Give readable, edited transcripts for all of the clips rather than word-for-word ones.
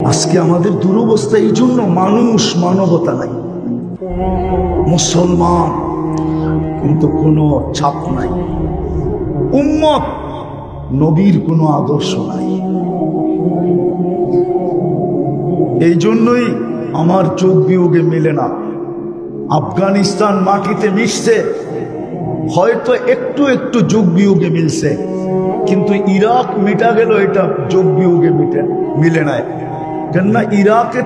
আজকে আমাদের দুরবস্থা এই জন্য, মানুষ মানবতা নাই, মুসলমান কিন্তু কোনো ছাপ নাই, উম্মত নবীর কোনো আদর্শ নাই। এই জন্যই আমার যোগ বিয়োগে মেলে না। আফগানিস্তান মাটিতে মিশছে, হয়তো একটু একটু যোগ বিয়োগে মিলছে, কিন্তু ইরাক মিটা গেল, এটা যোগ বিয়োগে মিলে নাই। কেননা ইরাকে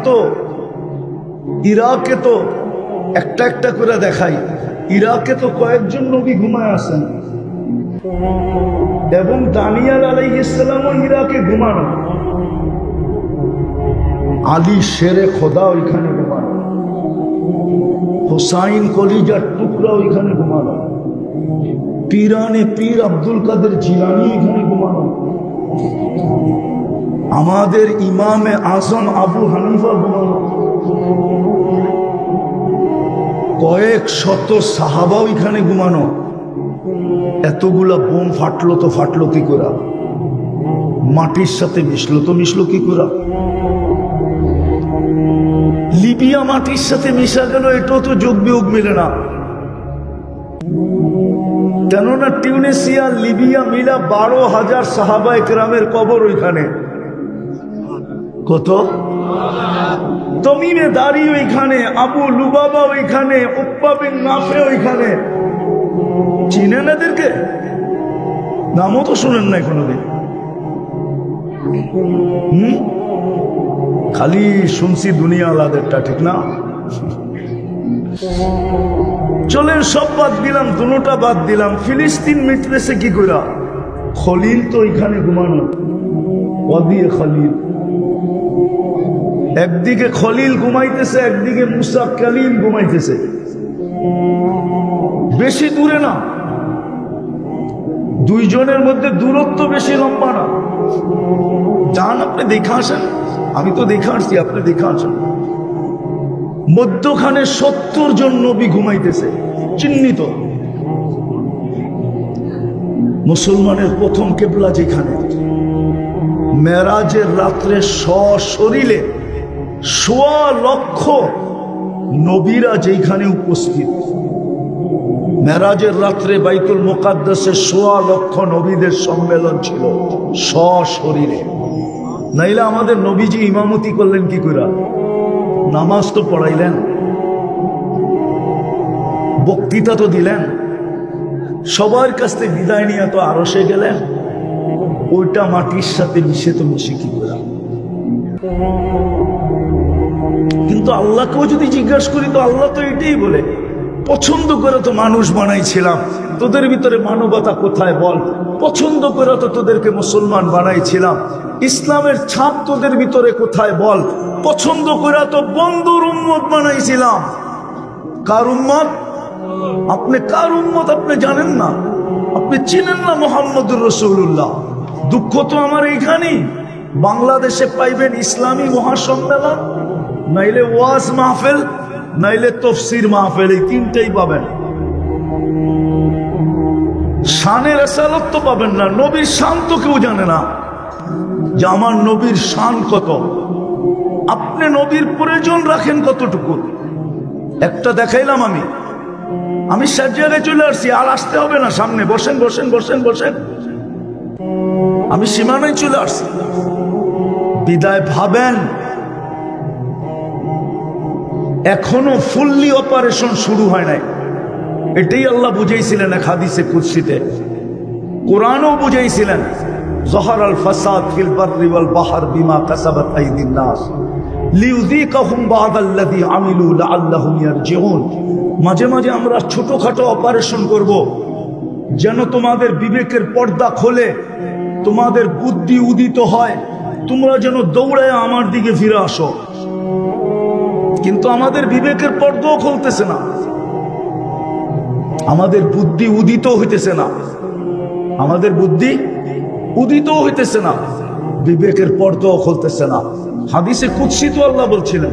তো একটা একটা করে দেখাই, ইরাকে তো কয়েকজন নবী ঘুমায় আছেন, এবং দানিয়াল আলাইহিস সালামও ইরাকে ঘুমানো, আলী শেরে খোদা ওইখানে ঘুমানো, হুসাইন কলিজার টুকরা ওইখানে ঘুমানো, পীরানে পীর আব্দুল কাদের জিলানী ওইখানে ঘুমানো, আমাদের ইমামে আজম আবু হানিফা ঘুমানো, কয়েক শত সাহাবা ওইখানে ঘুমানো। এতগুলা বোম ফাটলো তো ফাটলো কি করে? মাটির সাথে মিশলো কি করে? লিবিয়া মাটির সাথে মিশা গেল, এটাও তো যোগ বিয়োগ মিলে না। কেননা টিউনিসিয়া লিবিয়া মিলা 12,000 সাহাবা একরামের কবর ওইখানে। কত? তমিমে দাড়ি ওইখানে, আবু লুবাবা ওইখানে, উকবা বিন নাফে ওইখানে। চিনেন এদেরকে? নামও তো শুনেন না কোনোদিন। খালি শুনছি দুনিয়া আলাদাটা, ঠিক না? চলেন সব বাদ দিলাম, দুটোটা বাদ দিলাম। ফিলিস্তিন মিটতেছে কি করে? খলিল তো ওইখানে ঘুমানো, ওয়াদিয়ে খলিল। একদিকে খলিল ঘুমাইতেছে, একদিকে মুসা কালিম ঘুমাইতেছে। বেশি দূরে না, দুইজনের মধ্যে দূরত্ব বেশি লম্বা না। যান আপনি দেখে আসেন, আমি তো দেখে আসছি, আপনি দেখে আসেন। মধ্যখানে 70 জন নবী ঘুমাইতেছে, চিহ্নিত। মুসলমানের প্রথম কেবলা যেখানে, মেরাজের রাত্রে সশরীরে 1.25 লক্ষ নবীরা যেখানে উপস্থিত। মেরাজের রাত্রে বাইতুল মুকাদ্দাসে 1.25 লক্ষ নবীদের সম্মেলন ছিল সশরীরে। নাইলে আমাদের নবীজি ইমামতি করলেন কি করে? নামাজ তো পড়াইলেন, বক্তৃতা তো দিলেন, সবার কাছ থেকে বিদায় নিয়ে তো আরশে গেলেন। ওইটা মাটির সাথে মিশে তো মিশে কি করে? কিন্তু আল্লাহকেও যদি জিজ্ঞাসা করি তো আল্লাহ তো এটাই বলে, পছন্দ করে তো মানুষ বানাইছিলাম, তোদের ভিতরে মানবতা কোথায় বল? পছন্দ করে তো তোদেরকে মুসলমান বানাইছিলাম, ইসলামের ছাপ তোদের ভিতরে কোথায় বল? পছন্দ করে তো বন্ধুর উম্মত বানাইছিলাম। কার উম্মত? আপনি কার উম্মত আপনি জানেন না, আপনি চিনেন না মুহাম্মদুর রাসূলুল্লাহ। দুঃখ তো আমার এইখানেই, বাংলাদেশে পাইবেন ইসলামী মহাসম্মেলন, নাইলে ওয়াজ মাহফিল, নাইলে তফসির মাহফিল, এই তিনটাই পাবেন। শানের রেসালত তো পাবেন না, নবীর শান তো কেউ জানে না যে আমার নবীর শান কত। আপনি নবীর প্রয়োজন রাখেন কতটুকু? একটা দেখাইলাম আমি সব জায়গায় চলে আসছি, আর আসতে হবে না সামনে। বসেন বসেন বসেন বসেন, আমি সীমানায় চলে আসছি। বিদায় ভাবেন, এখনো ফুললি অপারেশন শুরু হয় নাই। এটাই আল্লাহ বুঝাইছিলেন এক হাদিসে কুদসিতে, কোরআনও বুঝাইছিলেন, যহরাল ফাসাদ ফিল বাররি ওয়াল বাহর বিমা কাসাবাত আইদিন নাস লিউযীকাহুম বা'দাল্লাযী আমিলু লাআল্লাহুম ইয়ারজিউন। মাঝে মাঝে আমরা ছোটখাটো অপারেশন করব, যেন তোমাদের বিবেকের পর্দা খোলে, তোমাদের বুদ্ধি উদিত হয়, তোমরা যেন দৌড়ায় আমার দিকে ফিরে আসো। কিন্তু আমাদের বিবেকের পর্দাও খুলতেছে না, আমাদের বুদ্ধি উদিত হইতেছে না, আমাদের বুদ্ধি উদিত হইতেছে না, বিবেকের পর্দাও খুলতেছে না। হাদিসে কুদসি তো আল্লাহ বলছিলেন,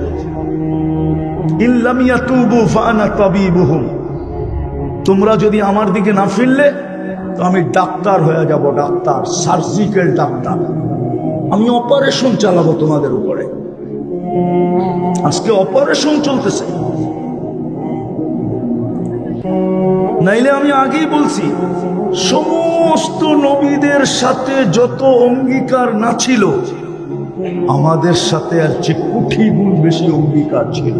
ইল্লাম ইয়াতুবু ফাআনা তাবিবুহুম, তোমরা যদি আমার দিকে না ফিরলে তো আমি ডাক্তার হয়ে যাব, ডাক্তার, সার্জিক্যাল ডাক্তার। আমি অপারেশন চালাবো তোমাদের উপরে। আজকে অপারেশন চলতেছে। নাইলে আমি আগেই বলছি, সমস্ত নবীদের সাথে যত অঙ্গীকার না ছিল, আমাদের সাথে আর যে কোটি গুণ বেশি অঙ্গীকার ছিল।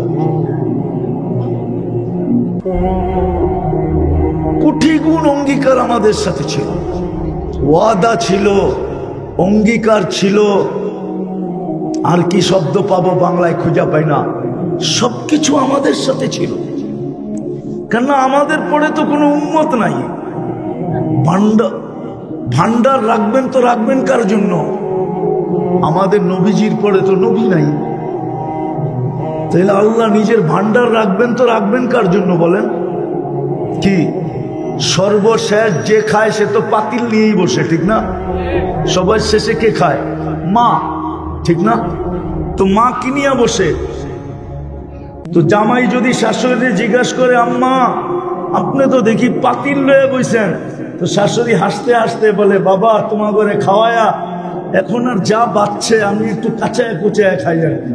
কোটি গুণ অঙ্গীকার আমাদের সাথে ছিল, ওয়াদা ছিল, অঙ্গীকার ছিল। আর কি শব্দ পাবো বাংলায় খুঁজে পাই না, সবকিছু আমাদের সাথে ছিল। কেননা আমাদের পরে তো কোনো উম্মত নাই। ভান্ডার রাখবেন তো রাখবেন কার জন্য? আমাদের নবীজির পরে তো নবী নাই, তাহলে আল্লাহ নিজের ভান্ডার রাখবেন তো রাখবেন কার জন্য বলেন? কি সর্বশেষ যে খায় সে তো পাতিল নিয়েই বসে, ঠিক না? সবার শেষে কে খায়? মা, ঠিক না? তো মা কি নিয়ে বসে? তো জামাই যদি শাশুড়ি জিজ্ঞাসা করে, আম্মা আপনি তো দেখি পাতিল লয়ে বইছেন, তো শাশুড়ি হাসতে হাসতে বলে, বাবা তোমার ঘরে খাওয়ায়া এখন আর যা বাচ্চে আমি একটু কাঁচায় কুচায় খাই আর কি।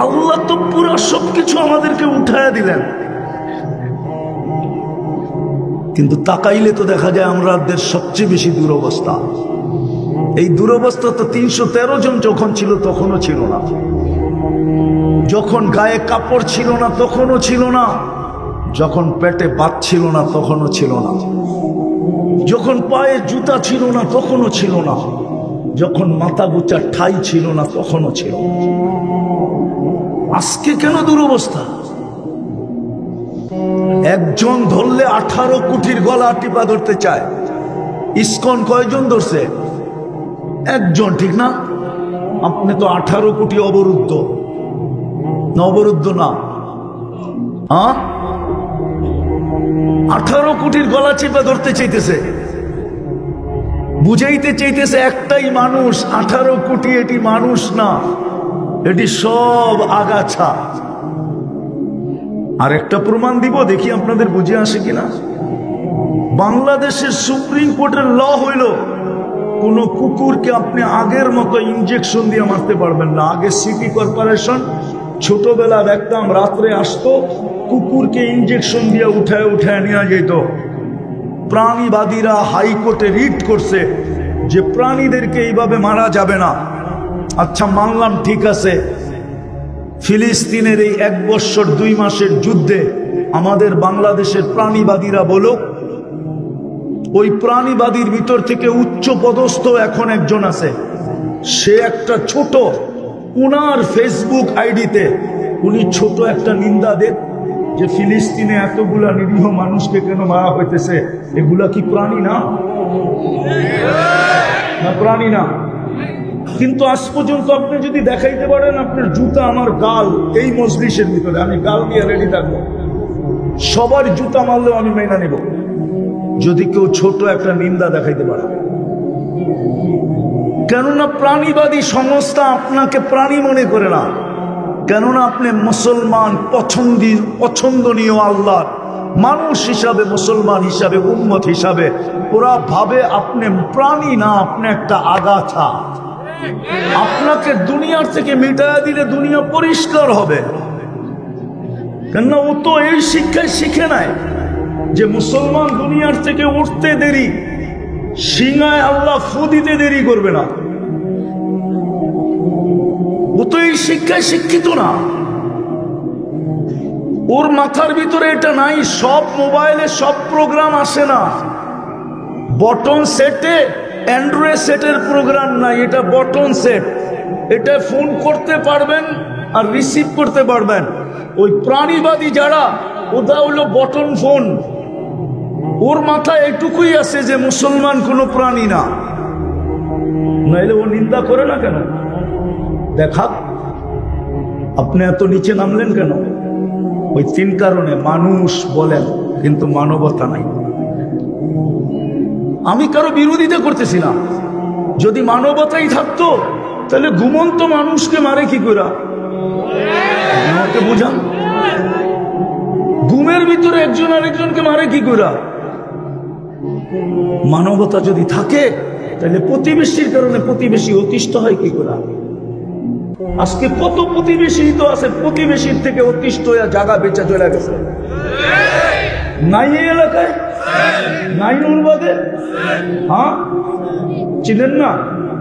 আল্লাহ তো পুরো সবকিছু আমাদেরকে উঠায় দিলেন, কিন্তু তাকাইলে তো দেখা যায় আমাদের সবচেয়ে বেশি দুরবস্থা। এই দুরবস্থা তো 313 জন যখন ছিল তখনও ছিল না, যখন গায়ে কাপড় ছিল না তখনও ছিল না, যখন পেটে ভাত ছিল না তখনও ছিল না, যখন পায়ে জুতা ছিল না তখনও ছিল না, যখন মাথা গোচা ঠাই ছিল না তখনও ছিল। আজকে কেন দুরবস্থা? একজন ধরলে 18 কোটির গলা টিপা ধরতে চায়। ইসকন কয়জন ধরছে? একজন, ঠিক না? আপনি তো 18 কোটি অবরুদ্ধ। অবরুদ্ধ না, 18 কোটির গলা চেপে ধরতে চাইতেছে, বুঝাইতে চাইতেছে একটাই মানুষ। 18 কোটি এটি মানুষ না, এটি সব আগাছা। আর একটা প্রমাণ দিব, দেখি আপনাদের বুঝে আসে কিনা। বাংলাদেশের সুপ্রিম কোর্টের ল হইল, কোন কুকুরকে আপনি আগের মতো ইনজেকশন দিয়ে মারতে পারবেন না। আগে সিটি কর্পোরেশন ছোটবেলা দেখতাম রাত্রে আসতো, কুকুরকে ইনজেকশন দিয়ে উঠায় উঠায় নিয়ে যেত। প্রাণীবাদীরা হাইকোর্টে রিট করছে যে প্রাণীদেরকে এইভাবে মারা যাবে না। আচ্ছা মানলাম, ঠিক আছে, ফিলিস্তিনের এই 1 বছর 2 মাসের যুদ্ধে আমাদের বাংলাদেশের প্রাণীবাদীরা বলো, ওই প্রাণীবাদীর ভিতর থেকে উচ্চ পদস্থ এখন একজন আছে, সে একটা ছোট, উনার ফেসবুক আইডিতে উনি ছোট একটা নিন্দা দেন যে ফিলিস্তিনে এতগুলা নিরীহ মানুষকে কেন মারা হইতেছে, এগুলা কি প্রাণী না? না প্রাণী না। কিন্তু আজ পর্যন্ত আপনি যদি দেখাইতে পারেন আপনার জুতা আমার গাল এই মজলিসের ভিতরে, আমি গাল দিয়ে রেডি থাকবো, সবার জুতা মারলেও আমি মেনে নেব, যদি কেউ ছোট একটা নিন্দা দেখাইতে পারে। কেননা প্রাণীবাদী সংস্থা আপনাকে প্রাণী মনে করে না, কেননা আপনি মুসলমান, পছন্দনীয় আল্লাহ মানুষ হিসাবে, মুসলমান হিসাবে, উম্মত হিসাবে ওরা ভাবে আপনি প্রাণী না, আপনি একটা আগাছা। আপনাকে দুনিয়ার থেকে মিটায়া দিলে দুনিয়া পরিষ্কার হবে। কেননা ও তো এই শিক্ষায় শিখে নাই যে মুসলমান দুনিয়ার থেকে উঠতে দেরি, সিংহায় আল্লাহ ফু দিতে দেরি করবে না। ও তো এই শিক্ষায় শিক্ষিত না, ওর মাথার ভিতরে এটা নাই। সব মোবাইলে সব প্রোগ্রাম আসে না, বটন সেটে অ্যান্ড্রয়েড সেটের প্রোগ্রাম নাই, এটা বটন সেট। এটা ফোন করতে পারবেন আর রিসিভ করতে পারবেন। ওই প্রাণীবাদী যারা, ওটা হলো বটন ফোন। ওর মাথায় এটুকুই আছে যে মুসলমান কোনো প্রাণী না, নাইলে ও নিন্দা করে না কেন? দেখা আপনি এত নিচে নামলেন কেন? ওই 3 কারণে। মানুষ বলেন কিন্তু মানবতা নাই। আমি কারো বিরোধিতা করতেছি না, যদি মানবতাই থাকতো তাহলে ঘুমন্ত মানুষকে মারে কি করে? আমাকে বুঝান, ঘুমের ভিতরে একজন আরেকজনকে মারে কি করে? মানবতা যদি থাকে তাহলে প্রতিবেশীর কারণে প্রতিবেশী অতিষ্ঠ হয় কি করে? আজকে কত প্রতিবেশী তো আছে, প্রতিবেশীর থেকে অতিষ্ঠ হয়ে জায়গা বেচা চলে গেছে। নাই এই এলাকায়, নাই নুরবাদে, হ্যাঁ চিনেন না?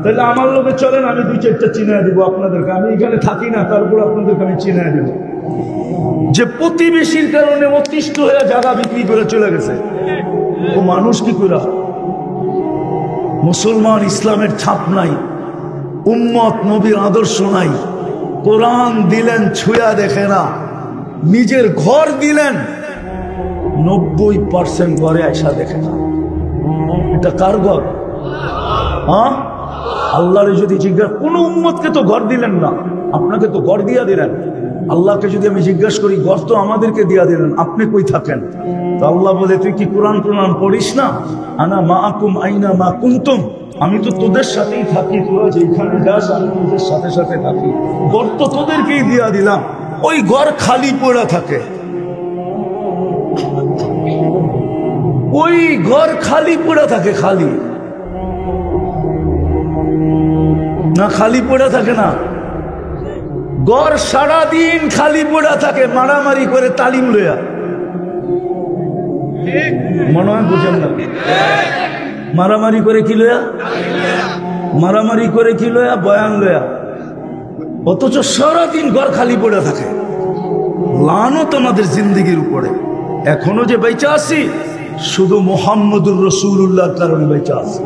তাহলে আমার লোকে চলেন, আমি 2-4টা চিনে দিব আপনাদেরকে। আমি এখানে থাকি না, তারপর আপনাদেরকে আমি চিনে দিব যে প্রতিবেশীর কারণে অতিষ্ঠ হয়ে জায়গা বিক্রি করে চলে গেছে। ও মানুষ কি করে? মুসলমান ইসলামের ছাপ নাই, উম্মত নবীর আদর্শ নাই, কোরআন দিলেন ছুঁয়া দেখে না, নিজের ঘর দিলেন 90% ঘরে আয়সা দেখে না। এটা কার ঘর? হ্যাঁ, আল্লাহরে যদি জিজ্ঞাসা, কোন উম্মতকে তো ঘর দিলেন না, আপনাকে তো ঘর দিয়া দিলেন। আল্লাহকে যদি আমি জিজ্ঞাসা করি, ঘর তো আমাদেরকে দিয়া দিলেন, আপনি কই থাকেন? তো আল্লাহ বলে, তুই কি কোরআন পড়িস না? আনা মাআকুম আইনা মা কুনতুম, আমি তো তোদের সাথেই থাকি, তোরা যেখানে যাস আমি তোদের সাথে সাথে থাকি। ঘর তো তোদেরকেই দিয়া দিলাম, ওই ঘর খালি পড়ে থাকে, ওই ঘর খালি পড়ে থাকে। খালি না, খালি পড়ে থাকে না, ঘর সারাদিন খালি পড়ে থাকে, মারামারি করে তালিম লইয়া। মনে হয় বুঝেন না? মারামারি করে কি লইয়া? মারামারি করে কি লইয়া? বয়ান লইয়া। অথচ সারাদিন ঘর খালি পড়ে থাকে। লানত আমাদের জিন্দগির উপরে। এখনো যে বেঁচে আছি শুধু মুহাম্মদুর রাসূলুল্লাহর কারণে বেঁচে আছি।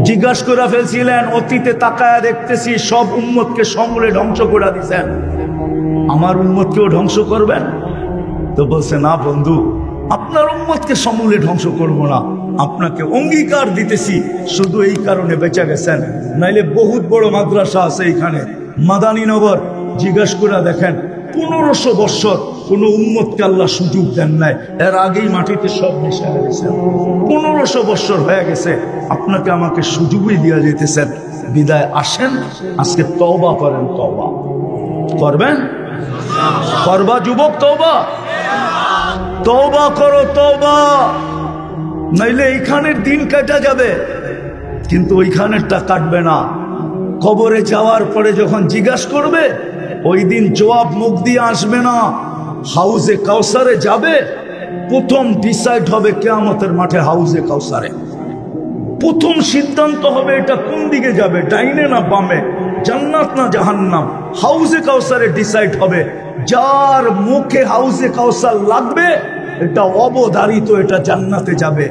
জিজ্ঞাসা করে ফেলছিলেন, অতীতে তাকায়া দেখতেছি সব উম্মতকে সমূলে ধ্বংস করে দিছেন, আমার উম্মতকেও ধ্বংস করবেন? তো বলছে, না বন্ধু, আপনার উম্মতকে সমূলে ধ্বংস করব না, আপনাকে অঙ্গীকার দিতেছি শুধু এই কারণে বেঁচে গেছেন, নাইলে বহুত বড় মাদ্রাসা আছে এখানে মাদানীনগর, জিজ্ঞাসা করে দেখেন 1500 বছর কোন উম্মতকে আল্লাহ সুযোগ দেন নাই, এর আগেই মাটিতে সব মিশে গেছেন। 1500 বছর হয়ে গেছে, আপনাকে আমাকে সুযোগই দিয়া যেতেছেন, বিদায় আসেন, আজকে তওবা করেন। তওবা করবেন? করবা যুবক? তওবা তওবা করো, তওবা, নাইলে এইখানের দিন কাটা যাবে, কিন্তু ওইখানেরটা কাটবে না। কবরে যাওয়ার পরে যখন জিজ্ঞাসা করবে, ওই দিন জবাব মুখ দিয়ে আসবে না, হাউজে কাউসারে যাবে। প্রথম ডিসাইড হবে কিয়ামতের মাঠে হাউজে কাউসারে, প্রথম সিদ্ধান্ত হবে এটা কোন দিকে যাবে, ডাইনে না বামে, জান্নাত না জাহান্নাম। হাউজে কাউসারে ডিসাইড হবে, যার মুখে হাউজে কাউসার লাগবে এটা অবধারিত, এটা জান্নাতে যাবে,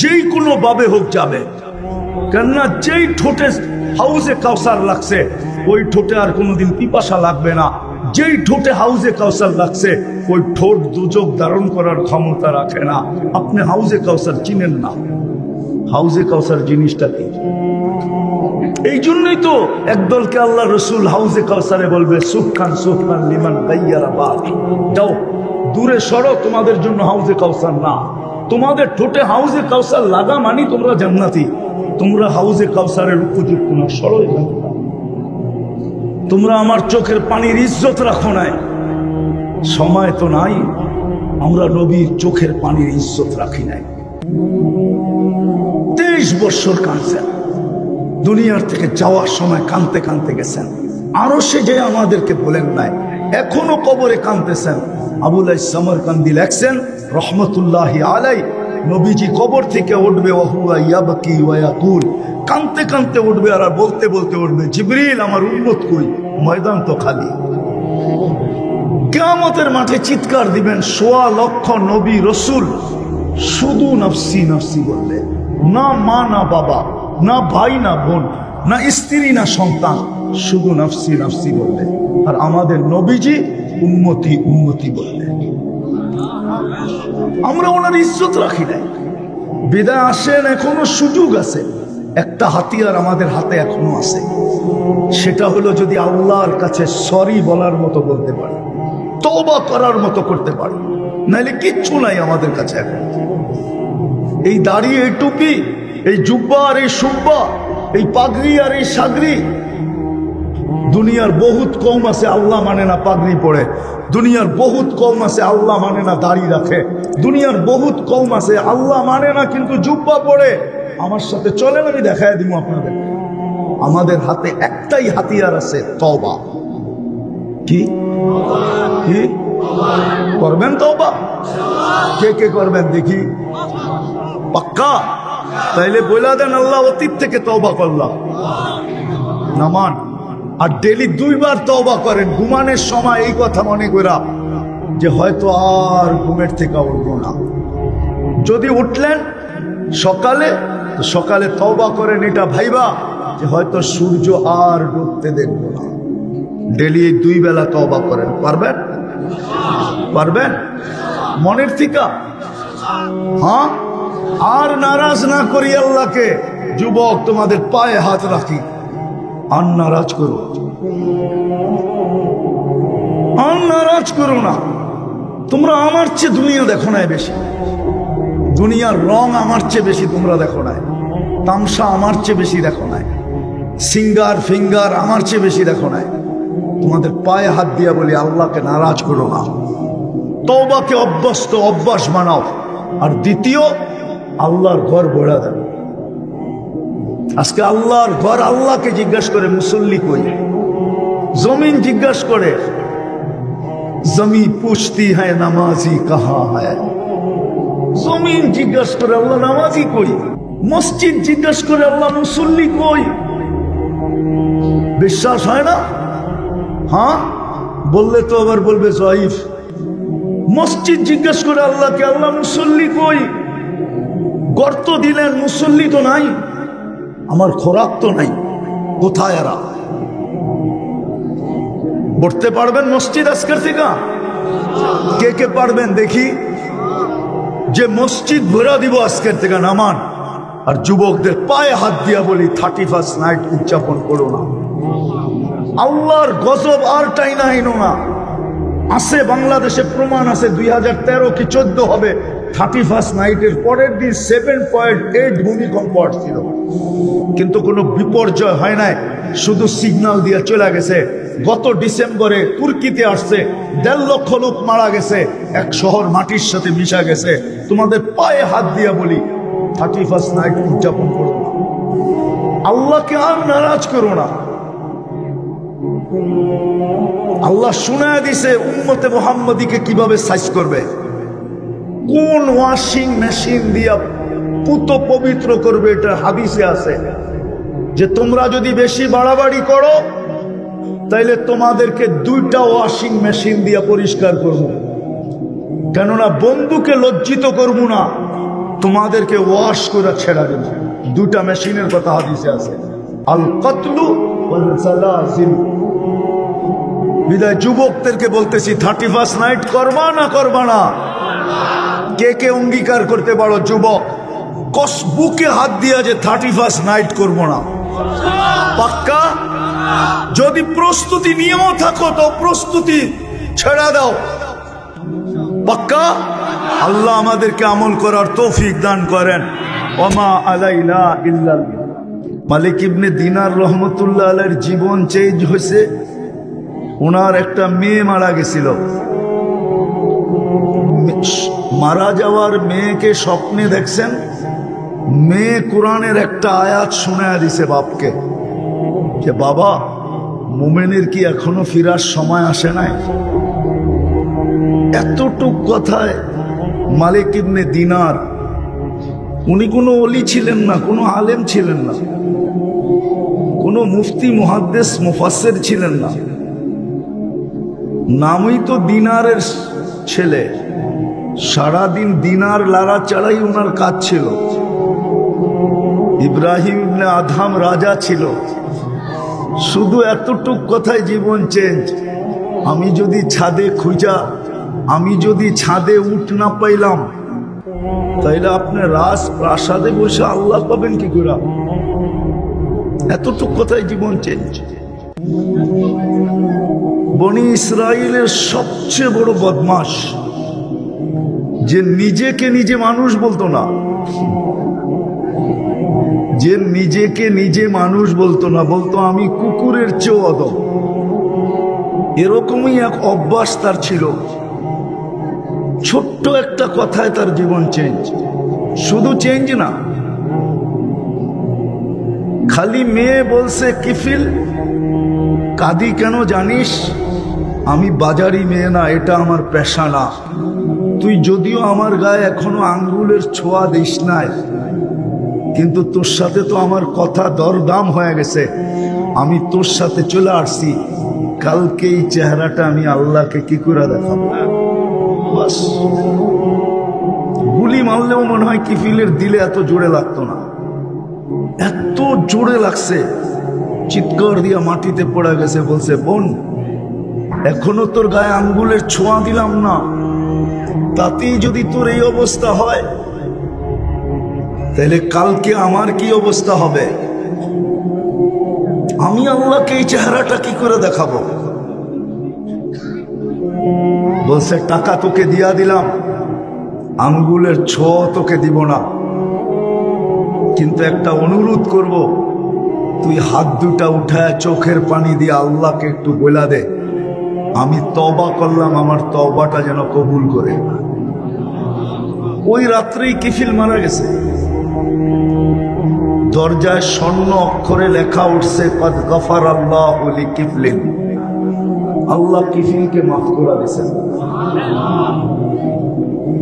যেই কোনো ভাবে হোক যাবে। কেননা যেই ঠোঁটে হাউজে কাউসার লাগছে ওই ঠোঁটে আর কোনোদিন পিপাসা লাগবে না। যেই ঠোঁটে হাউজে কাউসার লাগছে ওই ঠোঁট দুচোখ ধারণ করার ক্ষমতা রাখে না। আপনি হাউজে কাউসার চিনেন না, হাউজে কাউসার জিনিসটা কি? এই জন্যই তো একদলকে আল্লাহ রসুল হাউজে কাউসারে বলবে, সুখান সুখান লিমান গাইয়ারা বাদ, যাও দূরে সরো, তোমাদের জন্য হাউজে কাউসার না। তোমাদের ঠোঁটে হাউজে কাউসার লাগা মানি তোমরা জান্নাতি, তোমরা হাউজে কাউসারের উপযুক্ত না, সরো এখান থেকে। তোমরা আমার চোখের পানির ইজ্জত রাখো নাই, সময় তো নাই, আমরা নবীর চোখের পানির ইজ্জত রাখি নাই। 23 বছর কাঁদছেন, দুনিয়ার থেকে যাওয়ার সময় কাঁদতে কাঁদতে গেছেন, আরো সে যে আমাদেরকে বলেন নাই, এখনো কবরে কাঁদতেছেন। আবুল সামরকান্দি লেখছেন রহমতুল্লাহি আলাই, নবীজি কবর থেকে উঠবে, ওয়াহুয়া ইয়াবকি ওয়া ইয়াকুল, কাঁদতে কাঁদতে উঠবে আর বলতে বলতে উঠবে, জিবরিল আমার উম্মত কই, ময়দান তো খালি। কিয়ামতের মাঠে চিৎকার দিবেন 1.25 লক্ষ নবী রসুল, শুধু নফসি নফসি বলবে, না মা না বাবা, না ভাই না বোন, না স্ত্রী না সন্তান, শুধু নফসি নফসি বলবে। আর আমাদের নবীজি উম্মতি উম্মতি বলবে। আমরা ওনার ইজ্জত রাখি নাই। বিদায় আসেন, এখনো সুযোগ আছে। একটা হাতিয়ার আমাদের হাতে এখনো আছে, সেটা হলো যদি আল্লাহর কাছে সরি বলার মতো বলতে পারি, তওবা করার মতো করতে পারি, নাইলে কিচ্ছু নাই আমাদের কাছে এখন। এই দাড়ি, এই টুপি, এই জুব্বা আর এই সুব্বা, এই পাগড়ি আর এই সাগরি, দুনিয়ার বহুত কম আছে আল্লাহ মানে না পাগড়ি পড়ে, দুনিয়ার বহুত কম আছে আল্লাহ মানে না দাড়ি রাখে, দুনিয়ার বহুত কম আছে আল্লাহ মানে না কিন্তু জুব্বা পড়ে। আমার সাথে চলেন, আমি দেখায় দিব আপনাদের। আমাদের হাতে একটাই হাতিয়ার আছে, তওবা। কি কি করবেন তওবা? কে কে করবেন দেখি? পাক্কা? তাইলে বইলা দেন আল্লাহ অতীত থেকে তওবা করলাম। নামান আর ডেলি 2 বার তওবা করেন ঘুমানোর সময়, এই কথা মনে করা যে হয়তো আর ঘুমের থেকে উঠবো না। যদি উঠলেন সকালে, তো সকালে তওবা করেন এটা ভাইবা যে হয়তো সূর্য আর ডুবতে দেখবো না। ডেলি 2 বেলা তওবা করেন। পারবেন? পারবেন মনের থেকে? হ্যাঁ। আর নারাজ না করি আল্লাহকে। যুবক, তোমাদের পায়ে হাত রাখি, আর নারাজ করো, আর নারাজ করো না। তোমরা আমার চেয়ে দুনিয়া দেখো নাই বেশি, দুনিয়ার রং আমার চেয়ে বেশি তোমরা দেখো নাই, তামসা আমার চেয়ে বেশি দেখো নাই, সিঙ্গার ফিঙ্গার আমার চেয়ে বেশি দেখো নাই। তোমাদের পায়ে হাত দিয়া বলি, আল্লাহকে নারাজ করো না। তওবাকে অভ্যাস বানাও। আর দ্বিতীয়, আল্লাহর ঘর বড়া দেন। আজকে আল্লাহর ঘর, আল্লাহকে জিজ্ঞাসা করে মুসল্লি কই? জমিন জিজ্ঞাসা করে, জমি পুছতি হ্যায় নামাজি কাহা হ্যায়। জমিন জিজ্ঞাসা করে আল্লাহ নামাজি কই? মসজিদ জিজ্ঞাসা করে আল্লাহ মুসল্লি কই? বিশ্বাস হয় না? হ্যাঁ, বললে তো আবার বলবে জয়ীফ। মসজিদ জিজ্ঞাসা করে আল্লাহকে, আল্লাহ মুসল্লি কই? গর্ত দিলেন, মুসল্লি তো নাই, আমার খোরাক তো নাই, কোথায় এরা? পড়তে পারবেন মসজিদ আজকের থেকে? কে কে পারবেন দেখি? যে মসজিদ ভরা দিব আজকের থেকে, নামান। আর যুবকদের পায়ে হাত দিয়া বলি, 31st নাইট উদযাপন করো না। আল্লাহর গজব আর টাইনা হিনো না। আছে বাংলাদেশে প্রমাণ আছে, 2013 কি 14 হবে, 31st নাইটের পরের দিন 7.8 ভূমিকম্প আসছিল, কিন্তু কোনো বিপর্যয় হয় নাই, শুধু সিগন্যাল দিয়ে চলে গেছে। গত ডিসেম্বরে তুর্কিতে আসছে, 1.5 লক্ষ লোক মারা গেছে, এক শহর মাটির সাথে মিশা গেছে। তোমাদের পায়ে হাত দিয়া বলি, 31st নাইট উদযাপন করো না। আল্লাহকে আর নারাজ করো না। আল্লাহ শুনায়া দিছে উম্মতে মুহাম্মাদীকে কিভাবে সাইজ করবে, কোন ওয়াশিং মেশিন দিয়া পুত পবিত্র করবে। এটা হাদিসে আছে যে তোমরা যদি বেশি বাড়াবাড়ি করো তাইলে তোমাদেরকে 2টা ওয়াশিং মেশিন দিয়া পরিষ্কার করব। কেননা বন্ধুকে লজ্জিত করব না, তোমাদেরকে ওয়াশ করে ছেড়া দেব। 2টা মেশিনের কথা হাদিসে আছে, আল কতলু ওয়াল সালাসিল। বিদায় যুবকদেরকে বলতেছি, 31st নাইট করবা না করবা না? কে কে অঙ্গীকার করতে পারো? যুবক বুকে হাত দিয়া যে 31st নাইট করব না। পাক্কা? যদি প্রস্তুতি নিয়েও থাকো তো প্রস্তুতি ছেড়া দাও। পাক্কা? আল্লাহ আমাদেরকে আমল করার তৌফিক দান করেন। ওমা আলাইনা ইল্লাল। মালিক ইবনে দিনার রহমতুল্লাহ আলাইহির জীবন চেঞ্জ হয়েছে। ওনার একটা মেয়ে মারা গেছিল, মারা যাওয়ার মেয়েকে স্বপ্নে দেখছেন, মেয়ে কোরআনের একটা আয়াত শোনায়া দিছে বাপকে যে বাবা, মুমিনের কি এখনো ফিরার সময় আসে নাই? এতটুক কথায় মালিক ইবনে দিনার, উনি কোনো ওলি ছিলেন না, কোনো আলেম ছিলেন না, কোনো মুফতি মুহাদ্দিস মুফাসসির ছিলেন না, নামই তো দিনারের ছেলে। সারাদিন দিনার লাড়া চাড়াই ওনার কাজ ছিল। ইব্রাহিম ইবনে আদহাম রাজা ছিল। শুধু এতটুক কথায় জীবন চেঞ্জ। আমি যদি ছাদে উঠ না পাইলাম, তাইলে আপনি রাজ প্রাসাদে বসে আল্লাহ পাবেন কি করে? এতটুক কথায় জীবন চেঞ্জ। বনি ইসরাইলের সবচেয়ে বড় বদমাশ যে নিজেকে নিজে মানুষ বলতো না, যে নিজেকে নিজে মানুষ বলতো না, বলতো আমি কুকুরের চেয়েও অদম। এরকমই এক অভ্যাস তার ছিল। ছোট্ট একটা কথায় তার জীবন চেঞ্জ। শুধু চেঞ্জ না, খালি মেয়ে বলছে কিফিল কাঁদি কেন জানিস? আমি বাজারি মেয়ে না, এটা আমার পেশা না। তুই যদিও আমার গায়ে এখনো আঙ্গুলের ছোঁয়া দিস নাই, কিন্তু তোর সাথে তো আমার কথা দরদাম হয়ে গেছে। আমি তোর সাথে চলে আসছি, কালকে এই চেহারাটা আমি আল্লাহকে কি করে দেখাবো? বাস। গুলি মারলেও মনে হয় কিফিলের দিলে এত জোরে লাগতো না, এত জোরে লাগছে, চিৎকার দিয়া মাটিতে পড়ে গেছে। বলছে, বোন, এখনো তোর গায়ে আঙ্গুলের ছোঁয়া দিলাম না, তাতেই যদি তোর এই অবস্থা হয়, তাহলে কালকে আমার কি অবস্থা হবে? আমি আল্লাহকে এই চেহারাটা কি করে দেখাবো? বলছে, টাকা তোকে দিয়া দিলাম, আঙ্গুলের ছোঁয়া তোকে দিব না, কিন্তু একটা অনুরোধ করব, তুই হাত দুটা উঠায় চোখের পানি দিয়ে আল্লাহকে একটু বলা দে, আমি তওবা করলাম, আমার তওবাটা যেন কবুল করে। ওই রাত্রেই কিফিল মারা গেছে। দরজায় স্বর্ণ অক্ষরে লেখা উঠছে, কদ গফারাল্লাহু লিকিফলিন, আল্লাহ কিফিলকে মাফ করে দিয়েছেন।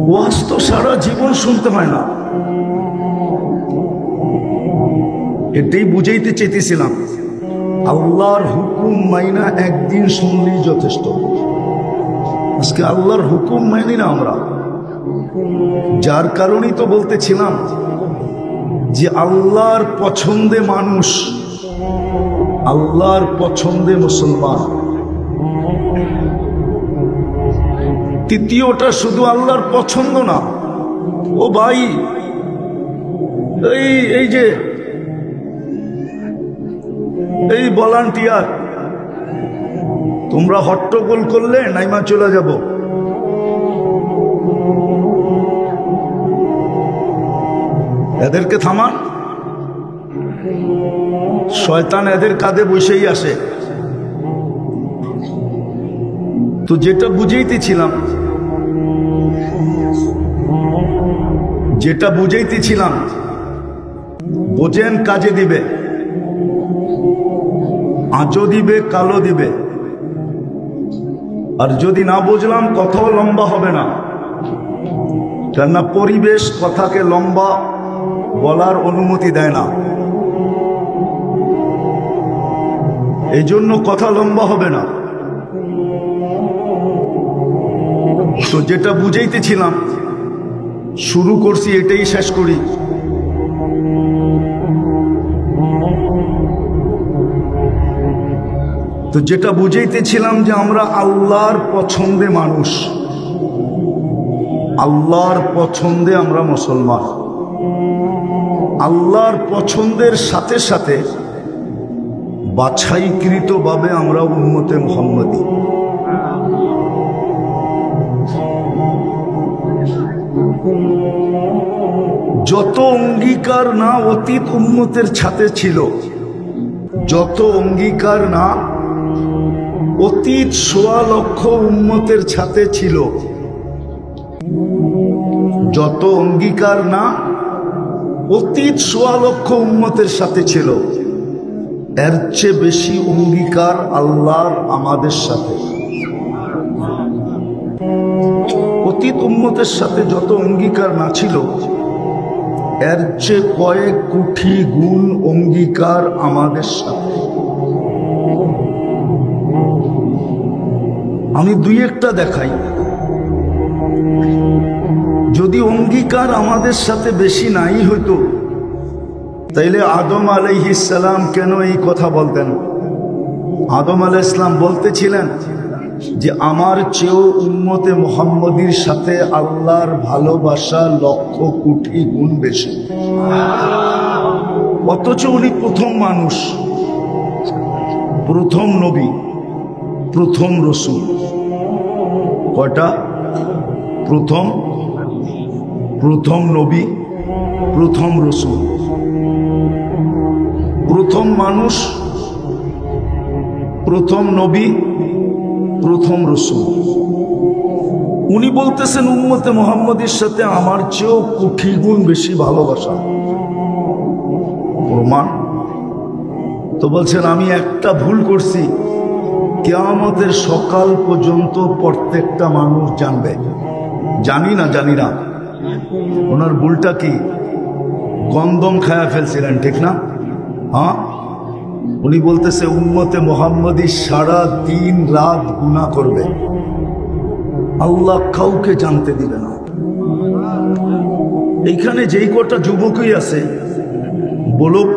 ওয়াজ তো সারা জীবন শুনতে হয় না, এটাই বুঝাইতে চেয়েছিলাম। আল্লাহর হুকুম মাইনা একদিন শুনলেই যথেষ্ট। আজকে আল্লাহর হুকুম মাইনি না আমরা, যার কারণেই তো বলতেছিলাম যে আল্লাহর পছন্দে মানুষ, আল্লাহর পছন্দে মুসলমান। তৃতীয়টা শুধু আল্লাহর পছন্দ না। ও ভাই, এই যে এই ভলান্টিয়ার, তোমরা হট্টগোল করলে নাইমা চলে যাব। এদেরকে থামান, শয়তান এদের কাঁধে বসেই আসে। তো যেটা বুঝাইতেছিলাম, বোঝেন কাজে দিবে, আঁচও দিবে, কালো দিবে। আর যদি না বুঝলাম, কথাও লম্বা হবে না, কেননা পরিবেশ কথাকে লম্বা বলার অনুমতি দেয় না। এই জন্য কথা লম্বা হবে না। তো যেটা বুঝাইতেছিলাম, শুরু করছি, এটাই শেষ করি। তো যেটা বুঝাইতেছিলাম যে আমরা আল্লাহর পছন্দে মানুষ, আল্লাহর পছন্দে আমরা মুসলমান। আল্লাহর পছন্দের সাথে সাথে বাছাইকৃতভাবে আমরা উম্মতে মুহাম্মদী। যত অঙ্গীকার না অতীত উম্মতের সাথে ছিল, যত অঙ্গীকার না অতীত ১৬ লক্ষ উম্মতের সাথে ছিল, যত অঙ্গীকার না অতীত ১৬ লক্ষ উম্মতের সাথে ছিল, এর চেয়ে বেশি অঙ্গীকার আল্লাহর আমাদের সাথে। অতীত উম্মতের সাথে যত অঙ্গীকার না ছিল, এর চেয়ে কয়েক কোটি গুণ অঙ্গীকার আমাদের সাথে। আমি দুই একটা দেখাই। যদি অঙ্গীকার আমাদের সাথে বেশি নাই হইতো, তাইলে আদম আলাইহিস সালাম কেন এই কথা বলতেন? আদম আলাইহিস সালাম বলতেছিলেন যে আমার চেয়েও উম্মতে মুহাম্মদীর সাথে আল্লাহর ভালোবাসা লক্ষ কোটি গুণ বেশি। অথচ উনি প্রথম মানুষ, প্রথম নবী, প্রথম রসুল। কয়টা? প্রথম নবী, প্রথম রসুল, প্রথম মানুষ, প্রথম নবী, প্রথম রসুল। উনি বলতেছেন উম্মতে মুহাম্মদীর সাথে আমার চেয়েও কোটি গুণ বেশি ভালোবাসা। প্রমাণ তো বলছেন আমি একটা ভুল করছি, কিয়ামতের সকাল পর্যন্ত প্রত্যেকটা মানুষ জানবে। জানি না ওনার ভুলটা কি? গন্দম খায়া ফেলছিলেন, ঠিক না? হ্যাঁ, উনি বলতেছে উম্মতে মোহাম্মদী সারা দিন রাত গুনাহ করবে, আল্লাহ কাউকে জানতে দিবে না। এইখানে যেই কটা যুবকই আছে বলুক,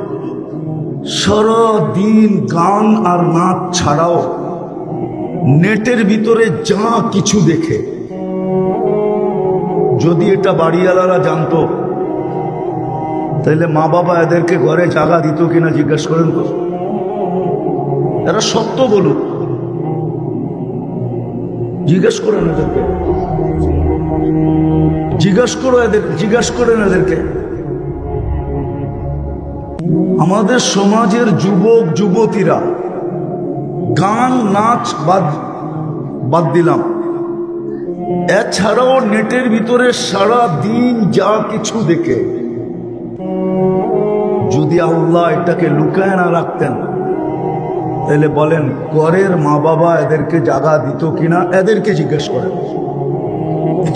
সারা দিন গান আর নাচ ছাড়াও নেটের ভিতরে যা কিছু দেখে, যদি এটা বাড়িওয়ালারা জানতো তাহলে মা বাবা এদেরকে ঘরে জায়গা দিত কিনা জিজ্ঞেস করেন তো। এরা সত্য বলুক, জিজ্ঞেস করেন এদেরকে, জিজ্ঞেস করেন এদেরকে। আমাদের সমাজের যুবক যুবতীরা গান নাচ বাদ দিলাম, এছাড়াও নেটের ভিতরে সারা দিন যা কিছু দেখে, যদি আল্লাহ এটাকে লুকায় না রাখতেন তাহলে বলেন ঘরের মা বাবা এদেরকে জায়গা দিত কিনা? এদেরকে জিজ্ঞেস করেন।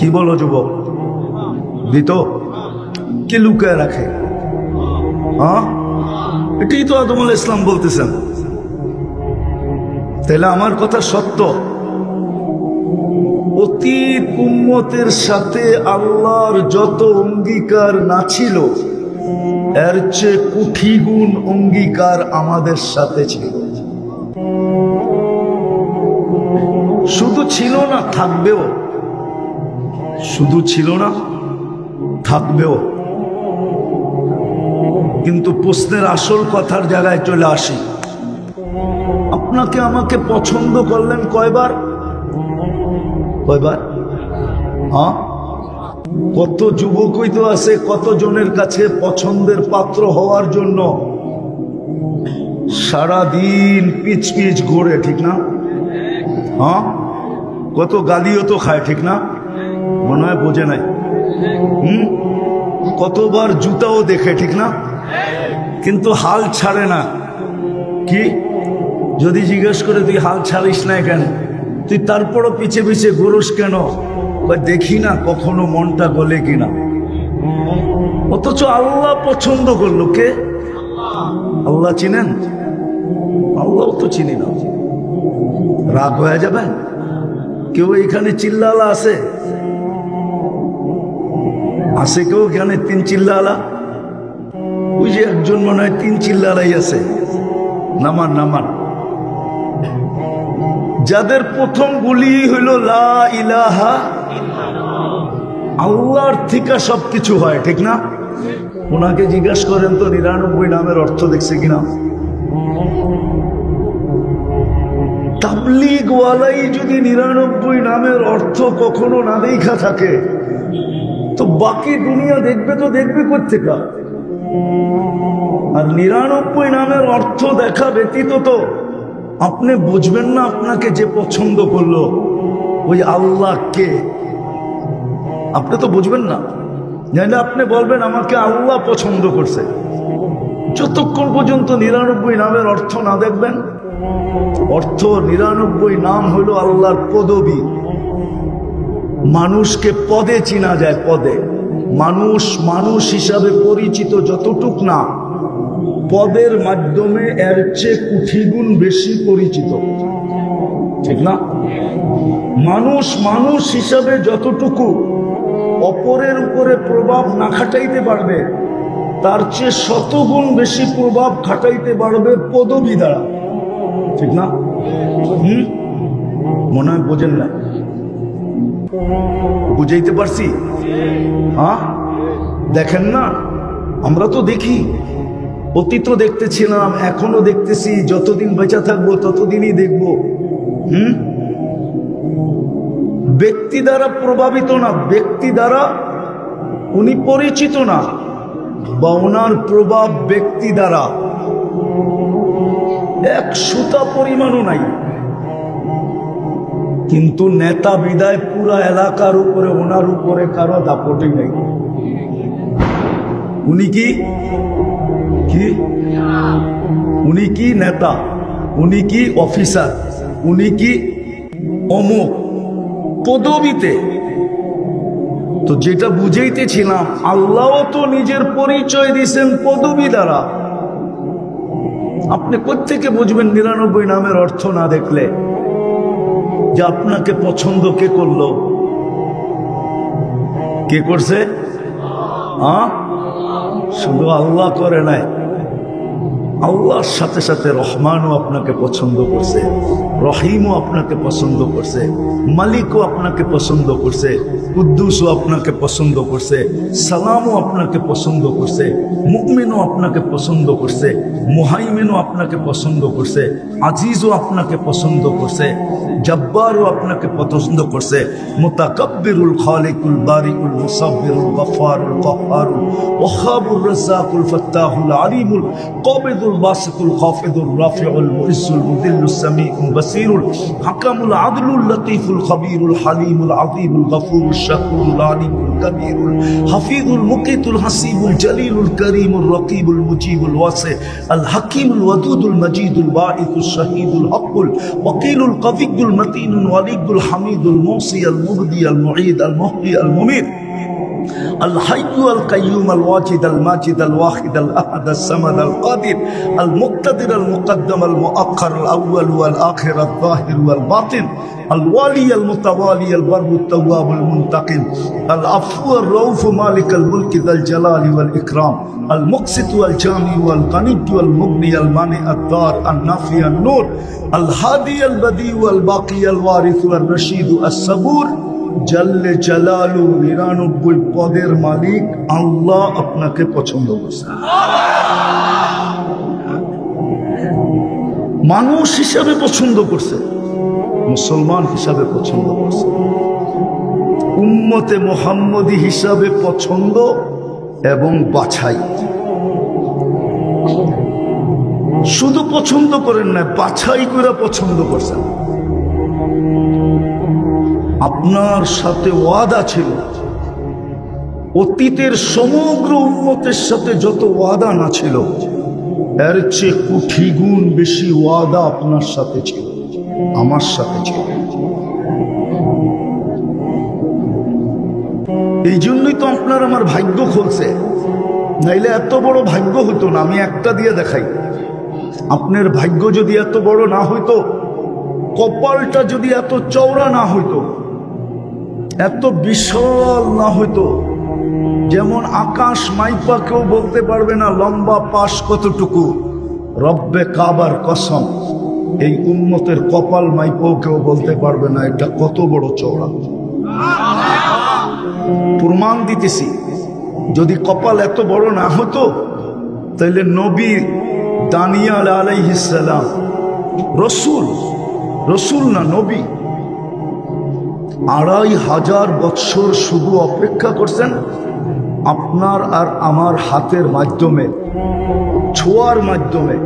কি বলো যুবক, দিত? কি লুকায় রাখে? হ্যাঁ, এটাই তো আদম আলাইহিস সালাম বলতেছেন। তাহলে আমার কথা সত্য, অতীত উম্মতের সাথে আল্লাহর যত অঙ্গীকার না ছিল এর চেয়ে কোটি গুণ অঙ্গীকার আমাদের সাথে ছিল। শুধু ছিল না, থাকবেও। শুধু ছিল না, থাকবেও। কিন্তু প্রশ্নের আসল কথার জায়গায় চলে আসি। আপনাকে আমাকে পছন্দ করলেন কয়বার? হ্যাঁ, কত যুবকই তো আছে কত জনের কাছে পছন্দের পাত্র হওয়ার জন্য সারাদিন পিচ পিচ ঘোরে, ঠিক না? হ্যাঁ, কত গালিও তো খায়, ঠিক না? মনে হয় বোঝে নাই। কতবার জুতাও দেখে, ঠিক না? কিন্তু হাল ছাড়ে না। কি যদি জিজ্ঞেস করে তুই হাল ছাড়িস না কেন, তুই তারপরও পিছে পিছে ঘুরোস কেন? দেখি না কখনো মনটা গলে কিনা। অথচ আল্লাহ পছন্দ করলো কে? আল্লাহ চিনেন? আল্লাহ তো চিনি না। রাগ হয়ে যাবেন? কেউ এখানে চিল্লালা আছে? আছে কেউ এখানে তিন চিল্লালা? ওই যে একজন মনে হয় তিন চিল্লালাই আছে। নামান। যাদের প্রথম গুলি হইল লা ইলাহা, আল্লাহর থেকে সবকিছু হয়, ঠিক না? ওনাকে জিজ্ঞাসা করেন তো 99 নামের অর্থ দেখছে কিনা। তাবলীগ ওয়ালাই যদি 99 নামের অর্থ কখনো না দেখা থাকে তো বাকি দুনিয়া দেখবে তো দেখবে কোত্থেকে? আর 99 নামের অর্থ দেখা ব্যতীত তো আপনি বুঝবেন না আপনাকে যে পছন্দ করলো ওই আল্লাহ কে, আপনি তো বুঝবেন না। জানলে আপনি বলবেন আমাকে আল্লাহ পছন্দ করছে। যতক্ষণ পর্যন্ত 99 নামের অর্থ না দেখবেন, অর্থ 99 নাম হলো আল্লাহর পদবী। মানুষকে পদে চিনা যায়, পদে। মানুষ হিসাবে পরিচিত যতটুক না, পদের মাধ্যমে এর চেয়ে কোটি গুণ বেশি পরিচিত, ঠিক না? মানুষ হিসাবে যতটুকু অপরের উপরে প্রভাব না খাটাইতে পারবে তার চেয়ে শতগুণ বেশি প্রভাব খাটাইতে পারবে পদবী দ্বারা, ঠিক না? মনে হয় বোঝেন না? বুঝাইতে পারছি? হ্যাঁ, দেখেন না, আমরা তো দেখি, অতীত দেখতেছিলাম, এখনো দেখতেছি, যতদিন বেঁচে থাকবো ততদিনই দেখব। ব্যক্তি দ্বারা প্রভাবিত না, ব্যক্তি দ্বারা উনি পরিচিত না, বা ওনার প্রভাব ব্যক্তি দ্বারা এক সুতা পরিমাণও নাই। কিন্তু নেতা বিদায় পুরা এলাকার উপরে, ওনার উপরে কারো দাপটই নাই। উনি কি উনি কি নেতা, উনি কি অফিসার, উনি কি অমুক পদবিতে। তো যেটা বুঝাইতেছিলাম, আল্লাহ তো নিজের পরিচয় দিয়েছেন পদবি দ্বারা। আপনি কোত্থেকে বুঝবেন 99 নামের অর্থ না দেখলে যে আপনাকে পছন্দ কে করলো? কে করছে? শুধু আল্লাহ করে নাই, আল্লাহর সাথে সাথে রহমানও আপনাকে পছন্দ করছে, রহিমও আপনাকে পছন্দ করছে, মালিকও আপনাকে পছন্দ করছে, কুদ্দুসও আপনাকে পছন্দ করছে, সালামও আপনাকে পছন্দ করছে, মুমিনও আপনাকে পছন্দ করছে, মুহাইমিনও আপনাকে পছন্দ করছে, আজিজও আপনাকে পছন্দ করছে, জব্বারও আপনাকে পছন্দ করছে, মুতাকাব্বিরুল খালিকুল বারিউল মুসাব্বিরুল গফফারুল কাহ্হারুল ওয়াহাবুর রাজ্জাকুল ফাত্তাহুল আলিমুল কাবিদুল বাসিতুল খাফিদুর রাফিউল মুইজ্জুল মুদিল্লুস সামিউল বাসীরুল হাকামুল আদলুল লতীফুল খবীরুল হালিমুল আযীমুল গফুরুশ শাকুরুল আলিমুল কবীরুল হাফিজুল মুকিতুল হাসিবুল জলিলুল করিমুল রকিবুল মুজিবুল ওয়াসি আল হাকিমুল ওয়াদুদুল মজিদুল বাঈসুশ শাহীদুল হকুল ওয়াকিলুল কবিয়ুল মতিনুল ওয়ালিয়ুল হামিদুল মুসি আল মুবদি আল মুঈদ আল মুহয়ি আল মুমীত الحي القيوم الواجد الماجد الواحد الأحد الصمد القادر المقتدر المقدم المؤخر الأول والآخر الظاهر والباطن الوالي المتوالي البر التواب المنتقم العفو الرؤوف مالك الملك ذا الجلال والإكرام المقسط والجامع والغني والمغني المانع الضار النافع النور الهادي البديع والباقي الوارث والرشيد الصبور জাল্লে জালালু 99 পদের মালিক আল্লাহ আপনাকে পছন্দ করছে। মানুষ হিসাবে পছন্দ করছে, মুসলমান হিসাবে পছন্দ করছে, উম্মতে মুহাম্মদী হিসাবে পছন্দ এবং বাছাই। শুধু পছন্দ করেন না, বাছাই করে পছন্দ করছেন। আপনার সাথে ওয়াদা ছিল, অতীতের সমগ্র উম্মতের সাথে যত ওয়াদা না ছিল এর চেয়ে কোটি গুণ বেশি ওয়াদা আপনার সাথে ছিল, আমার সাথে ছিল। এই জন্যই তো আপনার আমার ভাগ্য খুলছে, নাইলে এত বড় ভাগ্য হতো না। আমি একটা দিয়ে দেখাই, আপনার ভাগ্য যদি এত বড় না হইতো, কপালটা যদি এত চওড়া না হইতো, এত বিশাল না হইতো, যেমন আকাশ মাইপা কেউ বলতে পারবে না লম্বা পাশ কতটুকু, রব্বে কাবার কসম এই উম্মতের কপাল মাইপাও কেউ বলতে পারবে না এটা কত বড় চওড়া। প্রমাণ দিতেছি, যদি কপাল এত বড় না হতো তাহলে নবী দানিয়াল আলাইহিস সালাম, রসুল না নবী, 2500 বৎসর শুধু অপেক্ষা করছেন আপনার আর আমার হাতের মাধ্যমে, ছোঁয়ার মাধ্যমে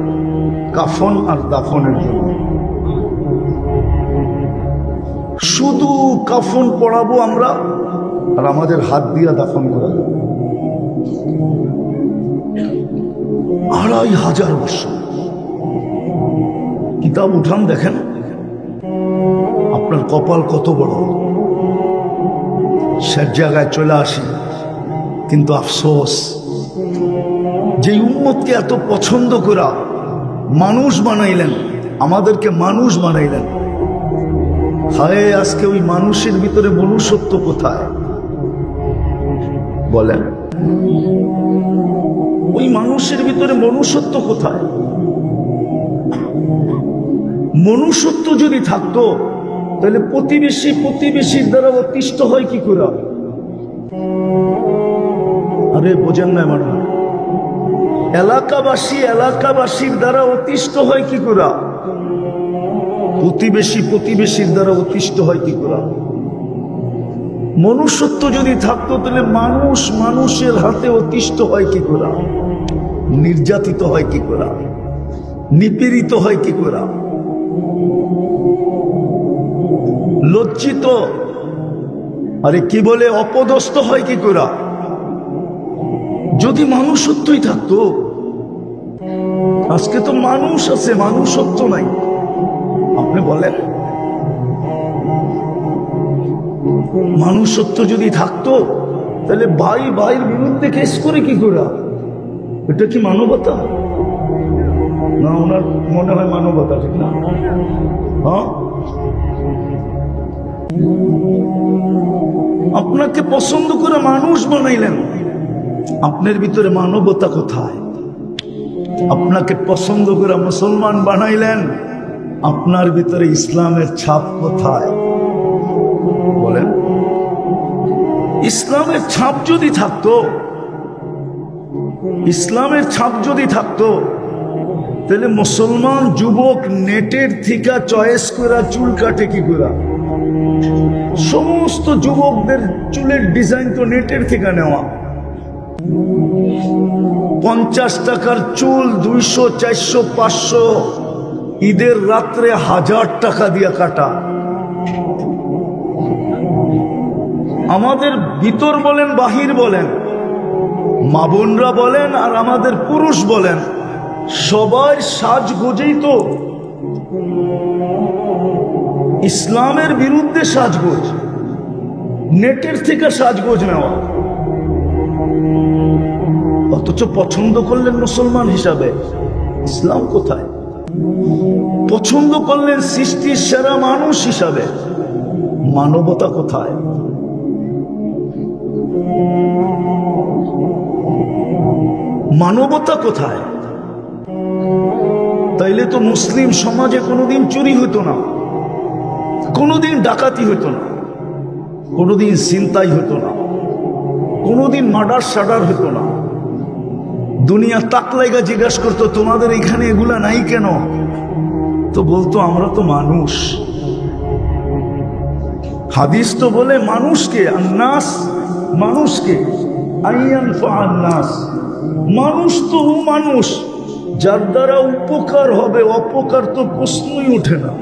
কাফন আর দাফনের জন্য। শুধু কাফন পড়াবো আমরা আর আমাদের হাত দিয়া দাফন করা যাবে। 2500 বৎসর। কিতাব উঠান দেখেন আপনার কপাল কত বড়। সব জায়গায় চলে আসি, কিন্তু আফসোস যে উম্মতকে এত পছন্দ করা মানুষ বানাইলেন, আমাদেরকে মানুষ বানাইলেন, হায় আজকে ওই মানুষের ভিতরে মনুষ্যত্ব কোথায় বলেন? ওই মানুষের ভিতরে মনুষ্যত্ব কোথায়? মনুষ্যত্ব যদি থাকতো তাহলে প্রতিবেশীর দ্বারা অতিষ্ঠ হয় কি করে? আরে বোঝেন না মানে, এলাকাবাসীর দ্বারা অতিষ্ঠ হয় কি করে? প্রতিবেশীর দ্বারা অতিষ্ঠ হয় কি করে? মনুষ্যত্ব যদি থাকতো তাহলে মানুষের হাতে অতিষ্ঠ হয় কি করে? নির্যাতিত হয় কি করে? নিপীড়িত হয় কি করে? লজ্জিত, আরে কি বলে, অপদস্থ হয় কি করে? যদি মানুষত্বই থাকতো আজকে তো মানুষ আছে, মানুষত্ব নাই। আপনি বলেন, মানুষত্ব যদি থাকতো তাহলে ভাই ভাইয়ের বিরুদ্ধে কেস করে কি করে? এটা কি মানবতা? না, ওনার মনে হয় মানবতা, ঠিক না? হ্যাঁ, আপনাকে পছন্দ করে মানুষ বানাইলেন, আপনার ভিতরে মানবতা কোথায়? আপনাকে পছন্দ করে মুসলমান বানাইলেন, আপনার ভিতরে ইসলামের ছাপ কোথায়? বলেন, ইসলামের ছাপ যদি থাকতো, ইসলামের ছাপ যদি থাকতো, তাহলে মুসলমান যুবক নেটের থেকে চয়েস করা চুল কাটে কি করে? সমস্ত যুবকদের চুলের ডিজাইন তো নেটের থেকে নেওয়া। 50 টাকার চুল 200, 400, 500, ঈদের রাত্রে 1000 টাকা দিয়ে কাটা। আমাদের ভিতর বলেন, বাহির বলেন, মা বোনরা বলেন আর আমাদের পুরুষ বলেন, সবাই সাজগোজেই তো ইসলামের বিরুদ্ধে সাজগোজ, নেটের থেকে সাজগোজ নেওয়া। অথচ পছন্দ করলেন মুসলমান হিসাবে, ইসলাম কোথায়? পছন্দ করলেন সৃষ্টির সেরা মানুষ হিসাবে, মানবতা কোথায়? মানবতা কোথায়? তাইলে তো মুসলিম সমাজে কোনোদিন চুরি হতো না, কোনোদিন ডাকাতি হতো না, কোনোদিন ছিনতাই হতো না, কোনোদিন মার্ডার সাডার হতো না। দুনিয়া তাকলাইগা জিজ্ঞাসা করতো, তোমাদের এখানে এগুলা নাই কেন? তো বলতো, আমরা তো মানুষ। হাদিস তো বলে মানুষকে, আন্নাস, মানুষকে, আইয়ানফাআন্নাস, মানুষ তো ও মানুষ যার দ্বারা উপকার হবে, অপকার তো প্রশ্নই ওঠে না।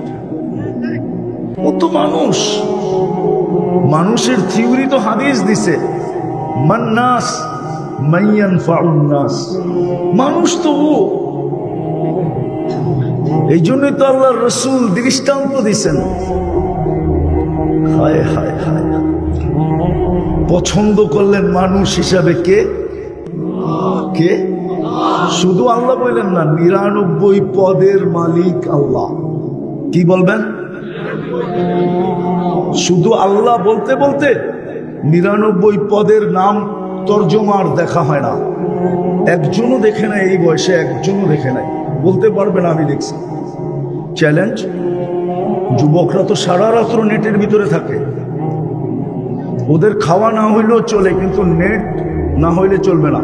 ও তো মানুষ। মানুষের থিওরি তো হাদিস দিছে, মান্নাস মাইয়ানফাউন্নাস, মানুষ তো ও। এই জন্যই তো আল্লাহর রাসূল দৃষ্টান্ত দিছেন। হায় হায় হায়, পছন্দ করলেন মানুষ হিসাবে কে? কে? শুধু আল্লাহ বললেন না, 99 পদের মালিক আল্লাহ। কি বলবেন? শুধু আল্লাহ বলতে বলতে 99 পদের নাম তর্জমার দেখা হয় না। একজনও দেখে নাই, এই বয়সে একজনও দেখে নাই। বলতে পারবে না আমি দেখছি। চ্যালেঞ্জ। যুবকরা তো সারা রাত্র নেটের ভিতরে থাকে, ওদের খাওয়া না হইলেও চলে, কিন্তু নেট না হইলে চলবে না।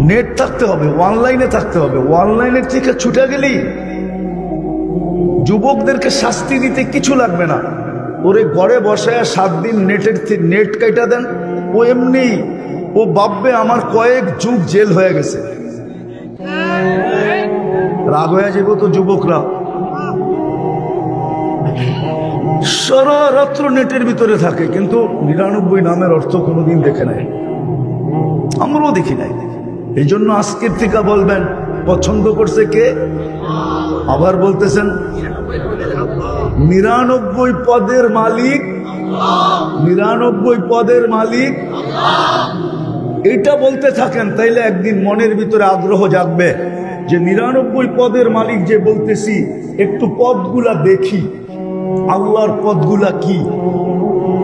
নেট থাকতে হবে, অনলাইনে থাকতে হবে। অনলাইনের থেকে ছুটে গেলেই যুবকদেরকে শাস্তি দিতে কিছু লাগবে না। ওরে ঘরে বসায় 7 দিন নেট কাটা দেন, ও এমনি ও ভাববে আমার কয়েক যুগ জেল হয়ে গেছে। রাগ হয়ে যাবো তো যুবকরা। সারা রাত্র নেটের ভিতরে থাকে, কিন্তু 99 নামের অর্থ কোনোদিন দেখে নাই, আমরাও দেখি নাই। এই জন্য আজকের থেকে বলবেন, পছন্দ করছে কে? আবার বলতেছেন 99 পদের মালিক, 99 পদের মালিক। এটা বলতে থাকেন, তাইলে একদিন মনের ভিতরে আগ্রহ জাগবে যে 99 পদের মালিক যে বলতেছি, একটু পদগুলা দেখি, আল্লাহর পদগুলা কি।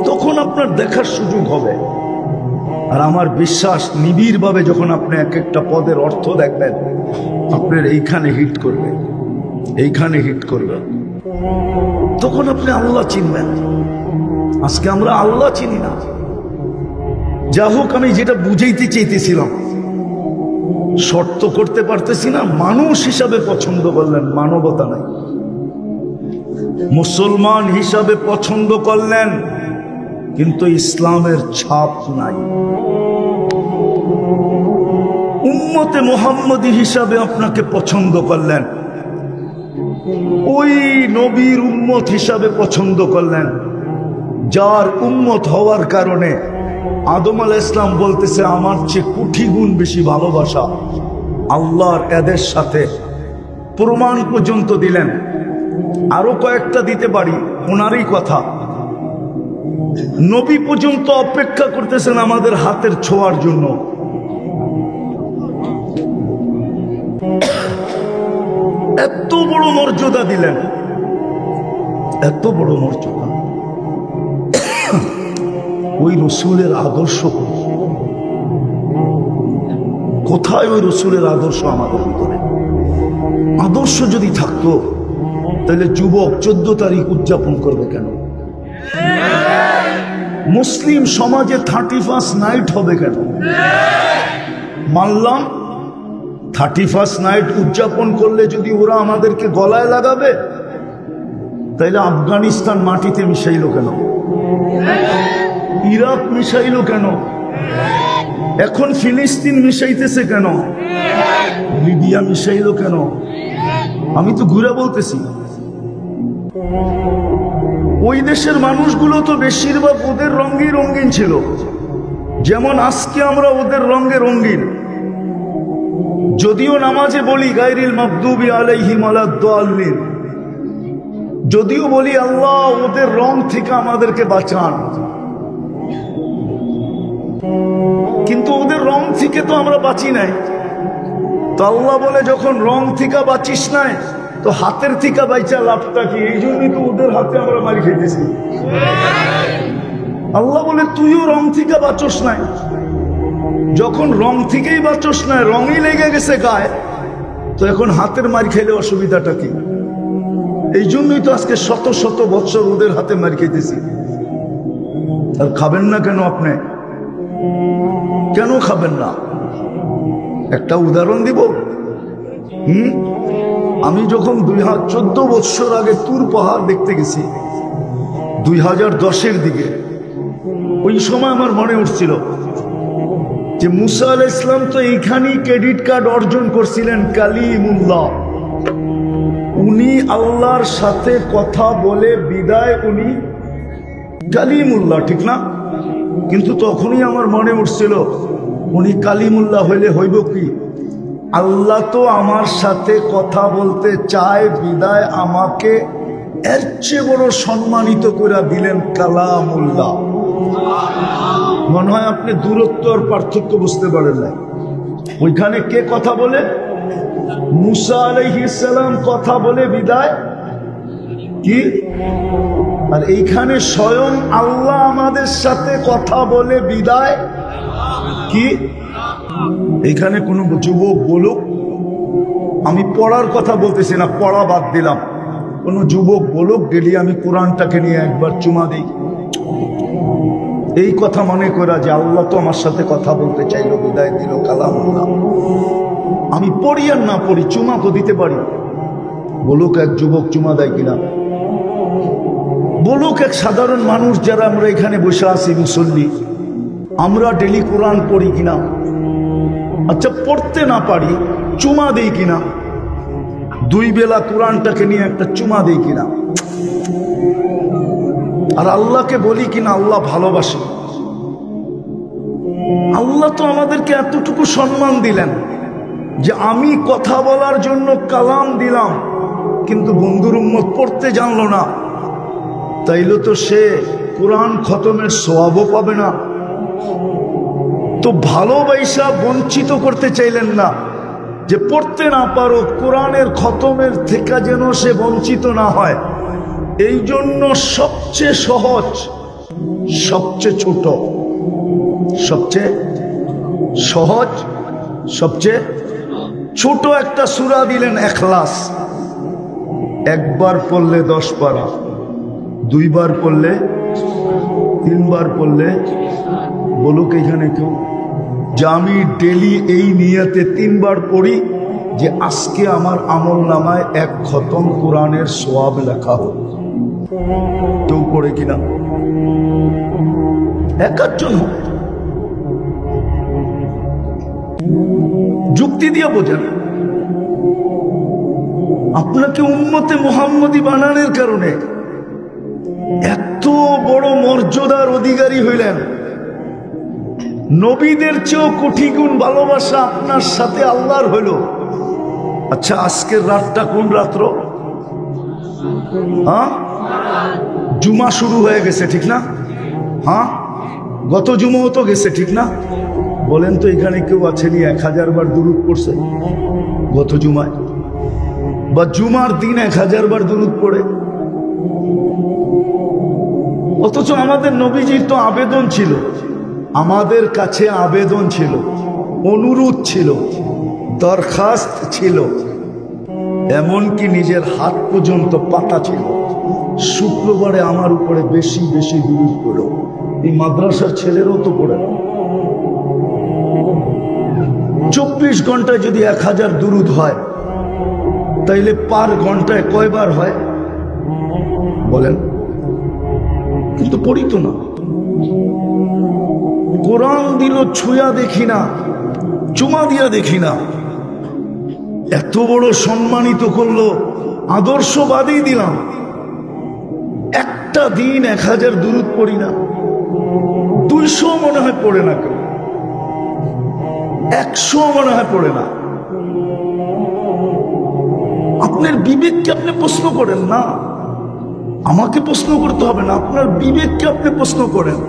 তখন আপনার দেখার সুযোগ হবে। আর আমার বিশ্বাস, নিবিড় ভাবে যখন আপনি এক একটা পদের অর্থ দেখবেন, আপনার এইখানে হিট করবে, এইখানে হিট করবে, তখন আপনি আল্লাহ চিনবেন। আজকে আমরা আল্লাহ চিনি না। যা হোক, আমি যেটা বুঝাইতে চাইতেছিলাম, শর্ত করতে পারতেছি না। মানুষ হিসাবে পছন্দ করলেন, মানবতা নাই। মুসলমান হিসাবে পছন্দ করলেন, কিন্তু ইসলামের ছাপ নাই। উম্মতে মুহাম্মদী হিসাবে আপনাকে পছন্দ করলেন, ওই নবীর উম্মত হিসাবে পছন্দ করলেন, যার উম্মত হওয়ার কারণে আদম আলাইহিস সালাম বলতেছে, আমার চেয়ে কোটি গুণ বেশি ভালোবাসা আল্লাহর এদের সাথে প্রমাণ পর্যন্ত দিলেন। আরো কয়েকটা দিতে পারি, ওনারই কথা। নবী পর্যন্ত অপেক্ষা করতেছেন আমাদের হাতের ছোঁয়ার জন্য। এত বড় মর্যাদা দিলেন, এত বড় মর্যাদা। ওই রসুলের আদর্শ কোথায়? ওই রসুলের আদর্শ আমাদের ভিতরে। আদর্শ যদি থাকতো তাহলে যুবক 14 তারিখ উদযাপন করবে কেন? মুসলিম সমাজে 31st নাইট হবে কেন? মানলাম 31st নাইট উদযাপন করলে যদি ওরা আমাদেরকে গলায় লাগাবে, তাইলে আফগানিস্তান মাটিতে মিশাইল কেন? ইরাক মিশাইল কেন? এখন ফিলিস্তিন মিশাইতেছে কেন? লিবিয়া মিশাইল কেন? আমি তো ঘুরে বলতেছি, ওই দেশের মানুষগুলো তো বেশিরভাগ ওদের রঙে রঙিন ছিল, যেমন আজকে আমরা ওদের রঙে রঙিন। যদিও নামাজে বলি গায়রিল মাগদুবি আলাইহিম ওয়ালাদ-দাল্লিন, যদিও বলি আল্লাহ ওদের রং থেকে আমাদেরকে বাঁচান, কিন্তু ওদের রং থেকে তো আমরা বাঁচি নাই। তো আল্লাহ বলে যখন রং থেকে বাঁচিস নাই, তো হাতের থেকে বাইচা লাভটা কি? এই জন্যই তো ওদের হাতে আমরা মারি খেতেছি। আল্লাহ বলে তুইও রং থেকে বাঁচস নাই। যখন রং থেকেই বাঁচস নাই, রঙই লেগে গেছে গায়ে, তো এখন হাতের মার খেলে অসুবিধাটা কি? এই জন্যই তো আজকে শত শত বছর ওদের হাতে মার খেতেছি। আর খাবেন না কেন? আপনি কেন খাবেন না? একটা উদাহরণ দিব। আমি যখন 2014 বছর আগে তুর পাহাড় দেখতে গেছি, 2010-এর দিকে, ওই সময় আমার মনে উঠছিল যে মুসা আলাইহিস সালাম তো এইখানেই ক্রেডিট কার্ড অর্জন করছিলেন, কালিমুল্লাহ। উনি আল্লাহর সাথে কথা বলে বিদায়, উনি কালিমুল্লাহ, ঠিক না? কিন্তু তখনই আমার মনে উঠছিল, উনি কালিমুল্লাহ হইলে হইব কি? আল্লাহ তো আমার সাথে কথা বলতে চায় বিদায় আমাকে এর চেয়ে বড় সম্মানিত করে দিলেন কালামুল্লাহ। মনে হয় আপনি দূরত্ব আর পার্থক্য বুঝতে পারেন না। ওইখানে কে কথা বলে? মুসা আলাইহিস সালাম কথা বলে বিদায় কি? আর এইখানে স্বয়ং আল্লাহ আমাদের সাথে কথা বলে বিদায় কি? এখানে কোন যুবক বলুক, আমি পড়ার কথা বলতেছি না, পড়া বাদ দিলাম, কোন যুবক বলুক ডেলি আমি কোরআনটাকে নিয়ে একবার চুমা দিই, এই কথা মনে করা যে আল্লাহ তো আমার সাথে কথা বলতে চাইলো, বিদায় দিল, কালামুল্লাহ। আমি পড়ি আর না পড়ি, চুমা তো দিতে পারি। বলুক এক যুবক চুমা দেয় কিনা? বলুক এক সাধারণ মানুষ যারা আমরা এখানে বসে আছি মুসল্লি, আমরা ডেলি কোরআন পড়ি কিনা? আচ্ছা, পড়তে না পারি, চুমা দেই কিনা? 2 বেলা কোরআনটাকে নিয়ে একটা চুমা দেই কিনা? আর আল্লাহকে বলি কিনা আল্লাহ ভালোবাসে? আল্লাহ তো আমাদেরকে এতটুকু সম্মান দিলেন যে আমি কথা বলার জন্য কালাম দিলাম, কিন্তু বন্ধুর উম্মত পড়তে জানলো না, তাইলে তো সে কোরআন খতমের সওয়াবও পাবে না। তো ভালোবাসা বঞ্চিত করতে চাইলেন না, যে পড়তে না পারো, কোরআনের খতমের থেকে যেন সে বঞ্চিত না হয়। এই জন্য সবচেয়ে সহজ, সবচেয়ে ছোট, সবচেয়ে সহজ, সবচেয়ে ছোট একটা সূরা দিলেন ইখলাস। একবার পড়লে 10 পারা, 2 বার পড়লে, 3 বার পড়লে। বলুক এখানে কেউ যে আমি ডেলি এই নিয়তে 3 বার পড়ি যে আজকে আমার আমল নামায় 1 খতম কোরআনের সওয়াব লেখা হোক? কেউ পড়ে কিনা? একজন যুক্তি দিয়ে বোঝেন। আপনাকে উম্মতে মুহাম্মদী বানানোর কারণে এত বড় মর্যাদার অধিকারী হইলেন। নবীদের চেয়েও কোটি গুণ ভালোবাসা আপনার সাথে আল্লাহর হলো। আচ্ছা, আজকের রাতটা কোন রাত্র? হ্যাঁ, জুমা শুরু হয়ে গেছে, ঠিক না? হ্যাঁ, গত জুমাও তো গেছে, ঠিক না? বলেন তো, এখানে কেউ আছেনি 1000 বার দুরূদ পড়ছে গত জুমায়? বা জুমার দিন 1000 বার দুরূদ পড়ে? অথচ আমাদের নবীজির তো আবেদন ছিল, আমাদের কাছে আবেদন ছিল, অনুরোধ ছিল, দরখাস্ত ছিল, এমনকি নিজের হাত পর্যন্ত পাতা ছিল, শুক্রবারে আমার উপরে বেশি বেশি দুরূদ পড়ো। এই মাদ্রাসার ছেলেরও তো পড়ে না। 24 ঘন্টায় যদি 1000 দুরূদ হয়, তাইলে পার ঘন্টায় কয়বার হয় বলেন? কিন্তু পড়ি তো না। কোরআন দিল, ছুঁয়া দেখি না, চুমা দিয়া দেখি না। এত বড় সম্মানিত করলো, আদর্শবাদী দিলাম, একটা দিন 1000 দুরূদ পড়ি না। 200 মনে হয় পড়ে না কেউ, 100 মনে হয় পড়ে না। আপনার বিবেককে আপনি প্রশ্ন করেন না, আমাকে প্রশ্ন করতে হবে না, আপনার বিবেককে আপনি প্রশ্ন করেন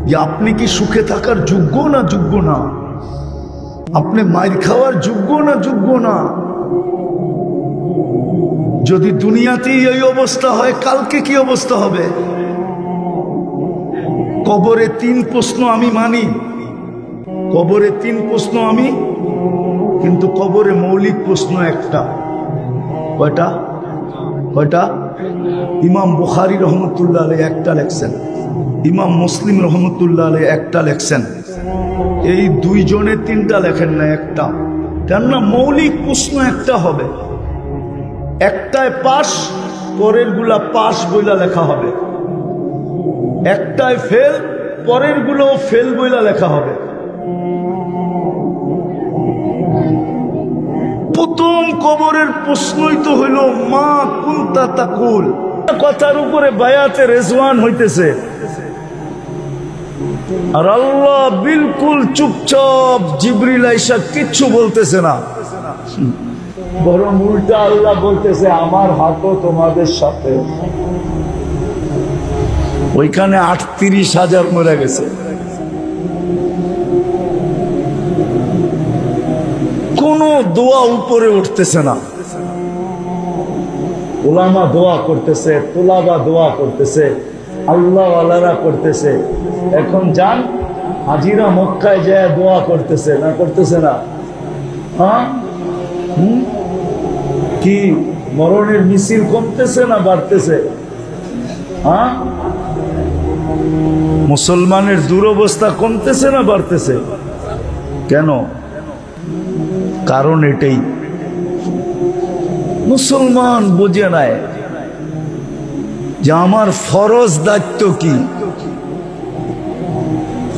যে আপনি কি সুখে থাকার যোগ্য না যোগ্য না? আপনি মাইর খাওয়ার যোগ্য না যোগ্য না? যদি দুনিয়াতেই এই অবস্থা হয়, কালকে কি অবস্থা হবে? কবরে 3 প্রশ্ন আমি মানি, কবরে 3 প্রশ্ন আমি, কিন্তু কবরে মৌলিক প্রশ্ন একটা। কয়টা? কয়টা? ইমাম বুখারী রহমতুল্লাহ আলাইহি একটা লেখছেন, ইমাম মুসলিম রহমতুল্লাহ আলাইহি একটা লেখছেন, এই 2 জনে 3টা লেখেন না, একটা। কেননা মৌলিক প্রশ্ন একটা হবে, একটায় পাস, পরের গুলা পাস বইলা লেখা হবে, একটায় ফেল, পরের গুলো ফেল বইলা লেখা হবে। প্রথম কবরের প্রশ্নই তো হইল মা কুনতা তাকুল। কথার উপরে বায়াতে রেজওয়ান হইতেছে, আর আল্লাহ বিলকুল চুপচাপ, জিবরিল আইসা কিচ্ছু বলতেছে না, বরং উল্টা আল্লাহ বলতেছে আমার হাতও তোমাদের সাথে। ওইখানে 38,000 মরে গেছে। কোন দোয়া উপরে উঠতেছে না। ওলামা দোয়া করতেছে, তোলাবা দোয়া করতেছে, আল্লাহ আল্লাহরা করতেছে। এখন যান, হাজিরা মক্কায় যায় দোয়া করতেছে না, করতেছে না? হ্যাঁ, কি মরণের মিছিল কমতেছে না বাড়তেছে? হ্যাঁ, মুসলমানের দুরবস্থা কমতেছে না বাড়তেছে? কেন? কারণ এটাই, মুসলমান বুঝে নাই যে আমার ফরজ দায়িত্ব কি।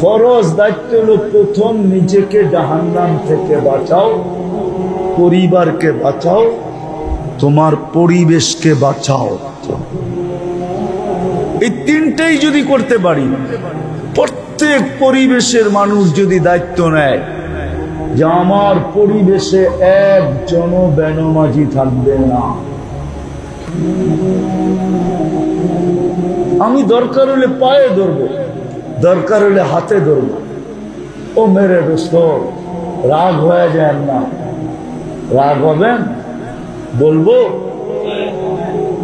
ফরজ দায়িত্ব হলো প্রথম নিজেকে জাহান্নাম থেকে বাঁচাও, পরিবারকে বাঁচাও, তোমার পরিবেশকে বাঁচাও। এই 3টাই যদি করতে পারি, প্রত্যেক পরিবেশের মানুষ যদি দায়িত্ব নেয় যে আমার পরিবেশে একজনও বেনমাজি থাকবে না, আমি দরকার হলে পায়ে ধরবো, দরকার হলে হাতে ধরবো। ও মেরে দোস্ত, রাগ হয়ে যায় না, রাগ হবেন বলবো।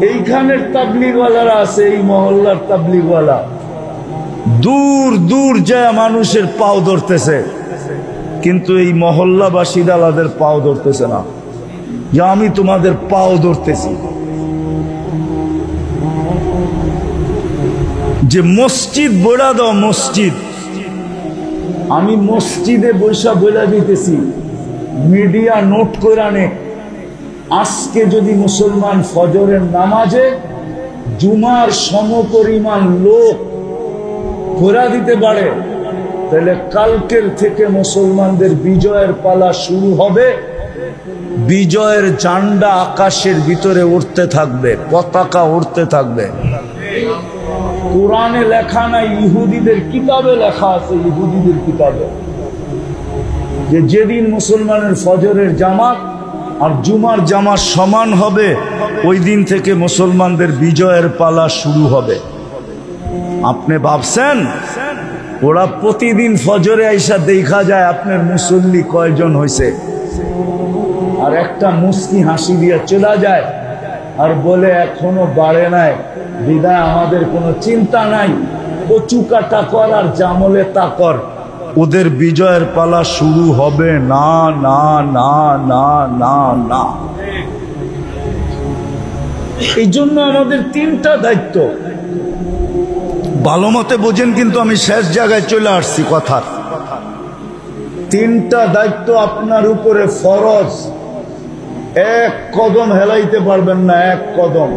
এইখানের তাবলিগওয়ালারা আছে, এই মহল্লার তাবলিগওয়ালা দূর দূর যায় মানুষের পাও ধরতেছে, কিন্তু এই মহল্লাবাসী দালাদের পাও ধরতেছে না যে আমি তোমাদের পাও ধরতেছি। যে মসজিদ বইলা দাও, মসজিদ, আমি মসজিদে বৈশা বইলা দিতেছি, মিডিয়া নোট করে নে। আজকে যদি মুসলমান ফজরের নামাজে জুমার সমপরিমাণ লোক ঘোরা দিতে পারে, তাহলে কালকের থেকে মুসলমানদের বিজয়ের পালা শুরু হবে। বিজয়ের ঝান্ডা আকাশের ভিতরে উঠতে থাকবে, পতাকা উঠতে থাকবে। কোরআনে লেখা নাই, ইহুদিদের কিতাবে লেখা আছে, ইহুদিদের কিতাবে, যে যেদিন মুসলমানের ফজরের জামাত আর জুমার জামাত সমান হবে ওই দিন থেকে মুসলমানদের বিজয়ের পালা শুরু হবে। আপনি ভাবছেন ওরা প্রতিদিন ফজরে আইসা দেখা যায় আপনার মুসল্লি কয়জন হয়েছে, আর একটা মুস্কি হাসি দিয়ে চলে যায় আর বলে এখনো বাড়ে নাই, বিদায় আমাদের কোনো চিন্তা নাই, কচু কাটা কর আর জামলে তা কর, ওদের বিজয়ের পালা শুরু হবে না না না না না না। এই জন্য আমাদের তিনটা দায়িত্ব, ভালো মতে বোঝেন, কিন্তু আমি শেষ জায়গায় চলে আসছি কথার। তিনটা দায়িত্ব আপনার উপরে ফরজ, এক কদম হেলাইতে পারবেন না, এক কদম।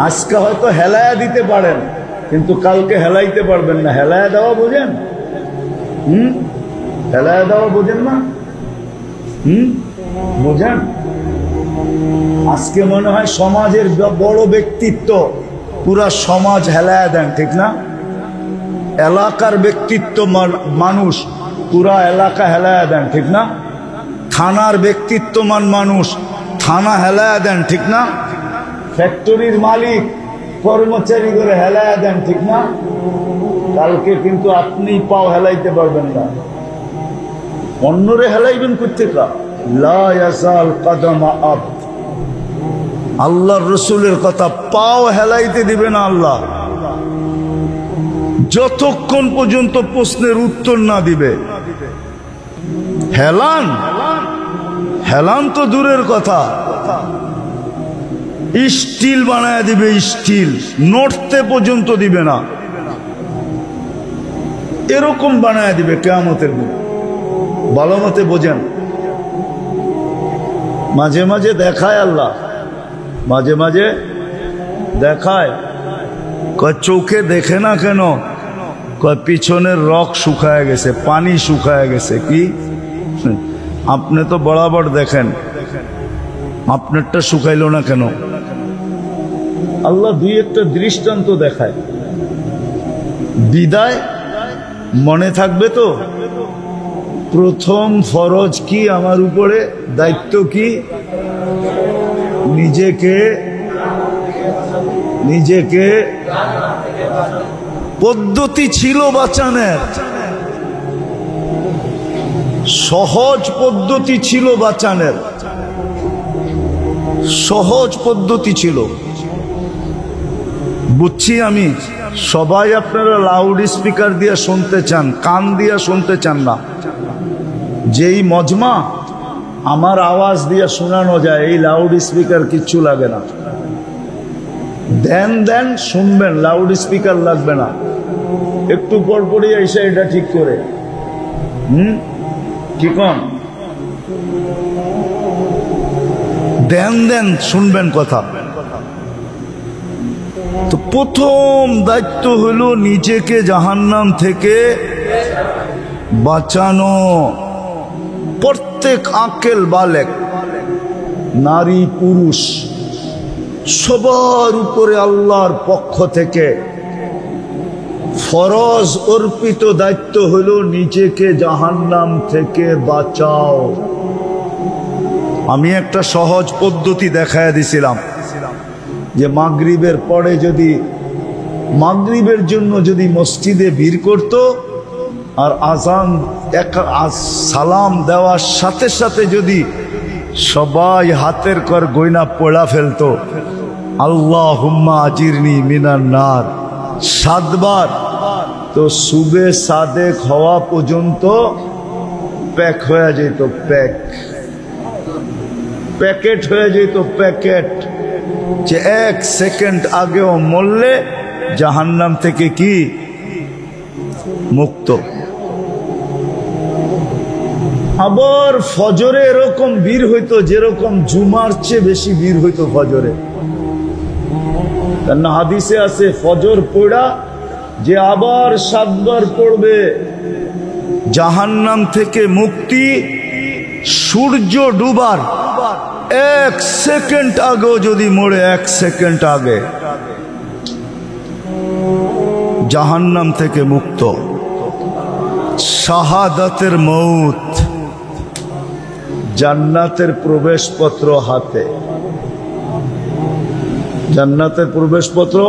আজকে হয়তো হেলায়া দিতে পারেন, কিন্তু কালকে হেলাইতে পারবেন না। হেলায়া দেওয়া বোঝেন? হেলায়া দেওয়া বোঝেন না? বোঝেন? আজকে মনে হয় সমাজের বড় ব্যক্তিত্ব, পুরা সমাজ হেলায়া দেন, ঠিক না? এলাকার ব্যক্তিত্ব মানুষ, পুরা এলাকা হেলায়া দেন, ঠিক না? থানার ব্যক্তিত্বমান মানুষ, থানা হেলায়া দেন, ঠিক না? ফ্যাক্টরির মালিক কর্মচারী করে হেলায়া দেন, ঠিক না? কালকে কিন্তু আপনি পাও হেলাইতে পারবেন না, অন্যরে হেলাইবেন কোত্থেকা? লা ইয়াজাল কদমা আবদ, আল্লাহর রসুলের কথা, পাও হেলাইতে দিবে না আল্লাহ যতক্ষণ পর্যন্ত প্রশ্নের উত্তর না দিবে। হেলান হেলান তো দূরের কথা, স্টিল বানায় দিবে, স্টিল নড়তে পর্যন্ত দিবে না, এরকম বানায় দিবে কিয়ামতের দিন। ভালো মতে বোঝেন। মাঝে মাঝে দেখায় আল্লাহ, মাঝে মাঝে দেখায়, কয় চোখে দেখে না কেন? কয় পিছনের রক শুকায় গেছে, পানি শুকায় গেছে। কি আপনি তো বরাবর দেখেন, আপনারটা শুকাইল না কেন? আল্লাহ দুই একটা দৃষ্টান্ত দেখায়, বিদায় মনে থাকবে তো? প্রথম ফরজ কি আমার উপরে, দায়িত্ব কি? নিজেকে পদ্ধতি ছিল বাঁচানোর, সহজ পদ্ধতি ছিল বাঁচানোর, সহজ পদ্ধতি ছিল। বুঝছি আমি, সবাই আপনারা লাউড স্পিকার দিয়ে শুনতে চান, কান দিয়ে শুনতে চান না। যেই মজমা আমার আওয়াজ দিয়ে শোনানো যায়, এই লাউড স্পিকার কিচ্ছু লাগে না। দেন দেন শুনবেন, লাউড স্পিকার লাগবে না। একটু পর পরই এসে এটা ঠিক করে, কি কন? দেন দেন শুনবেন কথা। তো প্রথম দায়িত্ব হলো নিজেকে জাহান্নাম থেকে বাঁচানো। প্রত্যেক আকেল বালেক, নারী পুরুষ, সবার উপরে আল্লাহর পক্ষ থেকে ফরজ অর্পিত দায়িত্ব হলো নিজেকে জাহান্নাম থেকে বাঁচাও। আমি একটা সহজ পদ্ধতি দেখায় দিছিলাম, যে মাগরিবের পরে যদি, মাগরিবের জন্য যদি মসজিদে ভিড় করত আর আজান সালাম দেওয়ার সাথে সাথে যদি সবাই হাতের কর গয়না পড়া ফেলতো, আল্লাহুম্মা আজিরনি মিনান নার 7 বার, তো সুবে সাদেক হওয়া পর্যন্ত প্যাক হয়ে যেত, প্যাকেট হয়ে যেত, প্যাকেট। যে 1 সেকেন্ড আগেও মরলে জাহান্নাম থেকে কি মুক্ত। আবার ফজরে এরকম ভিড় হইতো, যেরকম জুমার চেয়ে বেশি ভিড় হইতো ফজরে। কেন হাদিসে আছে, ফজর পড়া যে আবার 7 বার পড়বে জাহান্নাম থেকে মুক্তি সূর্য ডুবার 1 সেকেন্ড আগেও যদি মরে, 1 সেকেন্ড আগে জাহান্নাম থেকে মুক্ত। শাহাদাতের মৌত, জান্নাতের প্রবেশপত্র হাতে। জান্নাতের প্রবেশপত্র,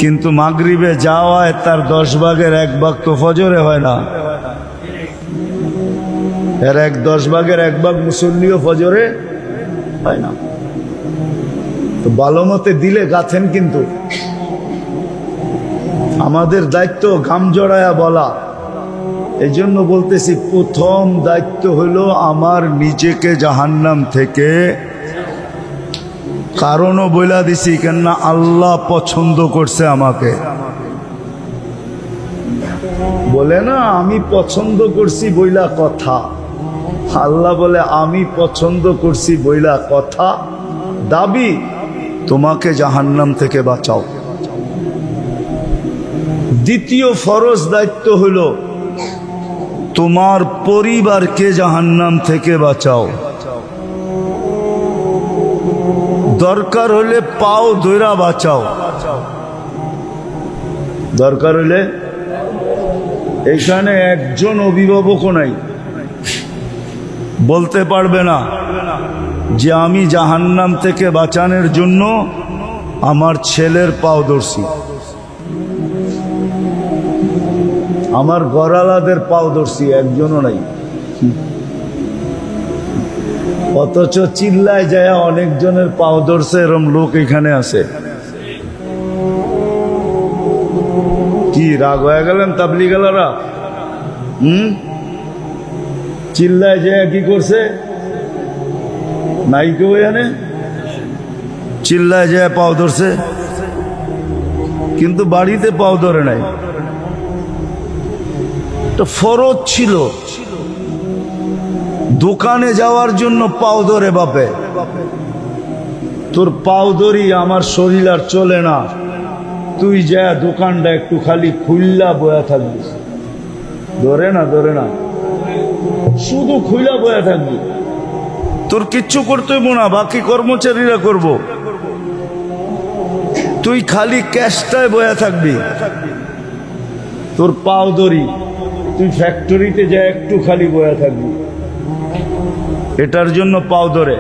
কিন্তু মাগরিবে যাওয়ায় তার 10 ভাগের 1 ভাগ তো ফজরে হয় না। এর 10 ভাগের 1 ভাগ মুসল্লিও ফজরে হয় না। তো ভালো মতে দিলে গাথেন, কিন্তু আমাদের দায়িত্ব গাম জড়ায়া বলা। এই জন্য বলতেছি, প্রথম দায়িত্ব হলো আমার নিজেকে জাহান্নাম থেকে, কারণও বইলা দিছি কেননা আল্লাহ পছন্দ করছে আমাকে। বলে না আমি পছন্দ করছি বইলা কথা, আল্লাহ বলে আমি পছন্দ করছি বইলা কথা, দাবি তোমাকে জাহান্নাম থেকে বাঁচাও। দ্বিতীয় ফরজ দায়িত্ব হলো তোমার পরিবারকে জাহান্নাম থেকে বাঁচাও। দরকার হলে পাও ধইরা বাঁচাও। দরকার হলে, এখানে একজন অভিভাবকও নাই বলতে পারবে না যে আমি জাহান্নাম থেকে বাঁচানোর জন্য আমার ছেলের পাও ধরছি, আমার গড়ালাদের পাও ধরছি, একজনও নাই। অথচ চিল্লায় যায় অনেকজনের পাও ধরছে, এরম লোক এখানে আছে। কি রাগ হয়ে গেলেন তাবলিগালারা? চিল্লায় যায় কি করছে? নাই কেউ এখানে চিল্লায় যায় পাও ধরছে, কিন্তু বাড়িতে পাও ধরে নাই। তো ফরজ ছিল, দোকানে যাওয়ার জন্য পাও ধরে বাপে, তোর পাও ধরি আমার শরীর আর চলে না, তুই যা দোকানটা একটু খালি খুললা বয়া থাকবি। ধরে না, ধরে না, শুধু খুইলা বয়া থাকবি, তোর কিচ্ছু করতে হইব না, বাকি কর্মচারীরা করব, তুই খালি ক্যাশটায় বয়া থাকবি। তোর পাও ধরি, তুই ফ্যাক্টরিতে যা একটু খালি বয়া থাকবি, এটার জন্য পাও ধরে,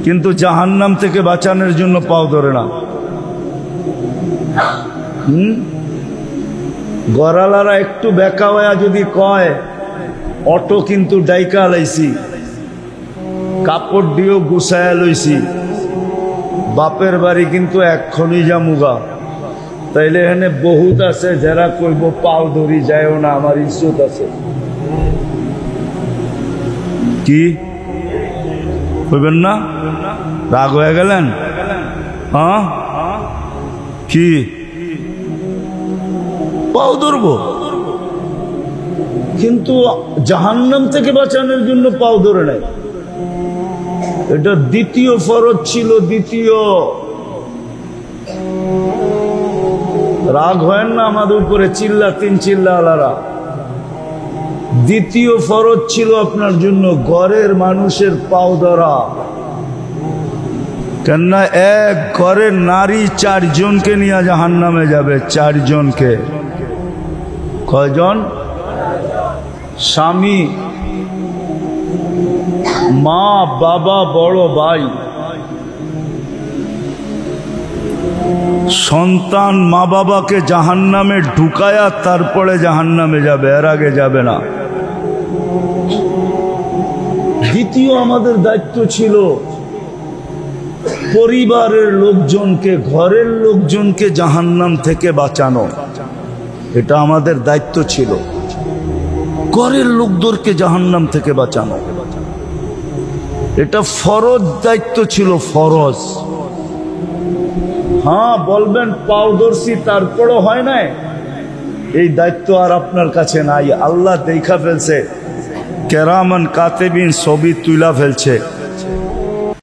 কিন্তু জাহান্নাম থেকে বাঁচানোর জন্য পাও ধরে না। গড়ালারা একটু বেকা হয়ে যদি কয় অটো কিন্তু ডাইকা লাইছি, কাপড় দিয়েও গুছায়া লইছি, বাপের বাড়ি কিন্তু এক্ষুনি যামুগা, তাইলে এখানে বহুত আছে যারা কইব পাও ধরি যায়ও না, আমার ইজ্জত আছে। কি কইবেন না? রাগ হয়ে গেলেন? হ্যাঁ, কি পাও ধরবো, কিন্তু জাহান্নাম থেকে বাঁচানোর জন্য পাও ধরে নাই। এটা দ্বিতীয় ফরজ ছিল। দ্বিতীয়, রাগ হয় না আমাদের উপরে, চিল্লা আলারা। দ্বিতীয় ফরজ ছিল আপনার জন্য ঘরের মানুষের পাও ধরা, কেননা এক ঘরের নারী 4 জনকে নিয়ে জাহান্নামে যাবে। 4 জনকে। কয়জন? স্বামী, মা, বাবা, বড় ভাই, সন্তান মা বাবাকে জাহান্নামে ঢুকায়া তারপরে জাহান্নামে যাবে, এর আগে যাবে না। দ্বিতীয় আমাদের দায়িত্ব ছিল পরিবারের লোকজনকে, ঘরের লোকজনকে জাহান্নাম থেকে বাঁচানো। এটা আমাদের দায়িত্ব ছিল, ঘরের লোকদেরকে জাহান্নাম থেকে বাঁচানো। এটা ফরজ দায়িত্ব ছিল, ফরজ। হ্যাঁ বলবেন পাও ধরছি তারপরও হয় নাই, এই দায়িত্ব আর আপনার কাছে নাই। আল্লাহ দেখা ফেলছে, কেরামান কাতেবিন ছবি তুলা ফেলছে।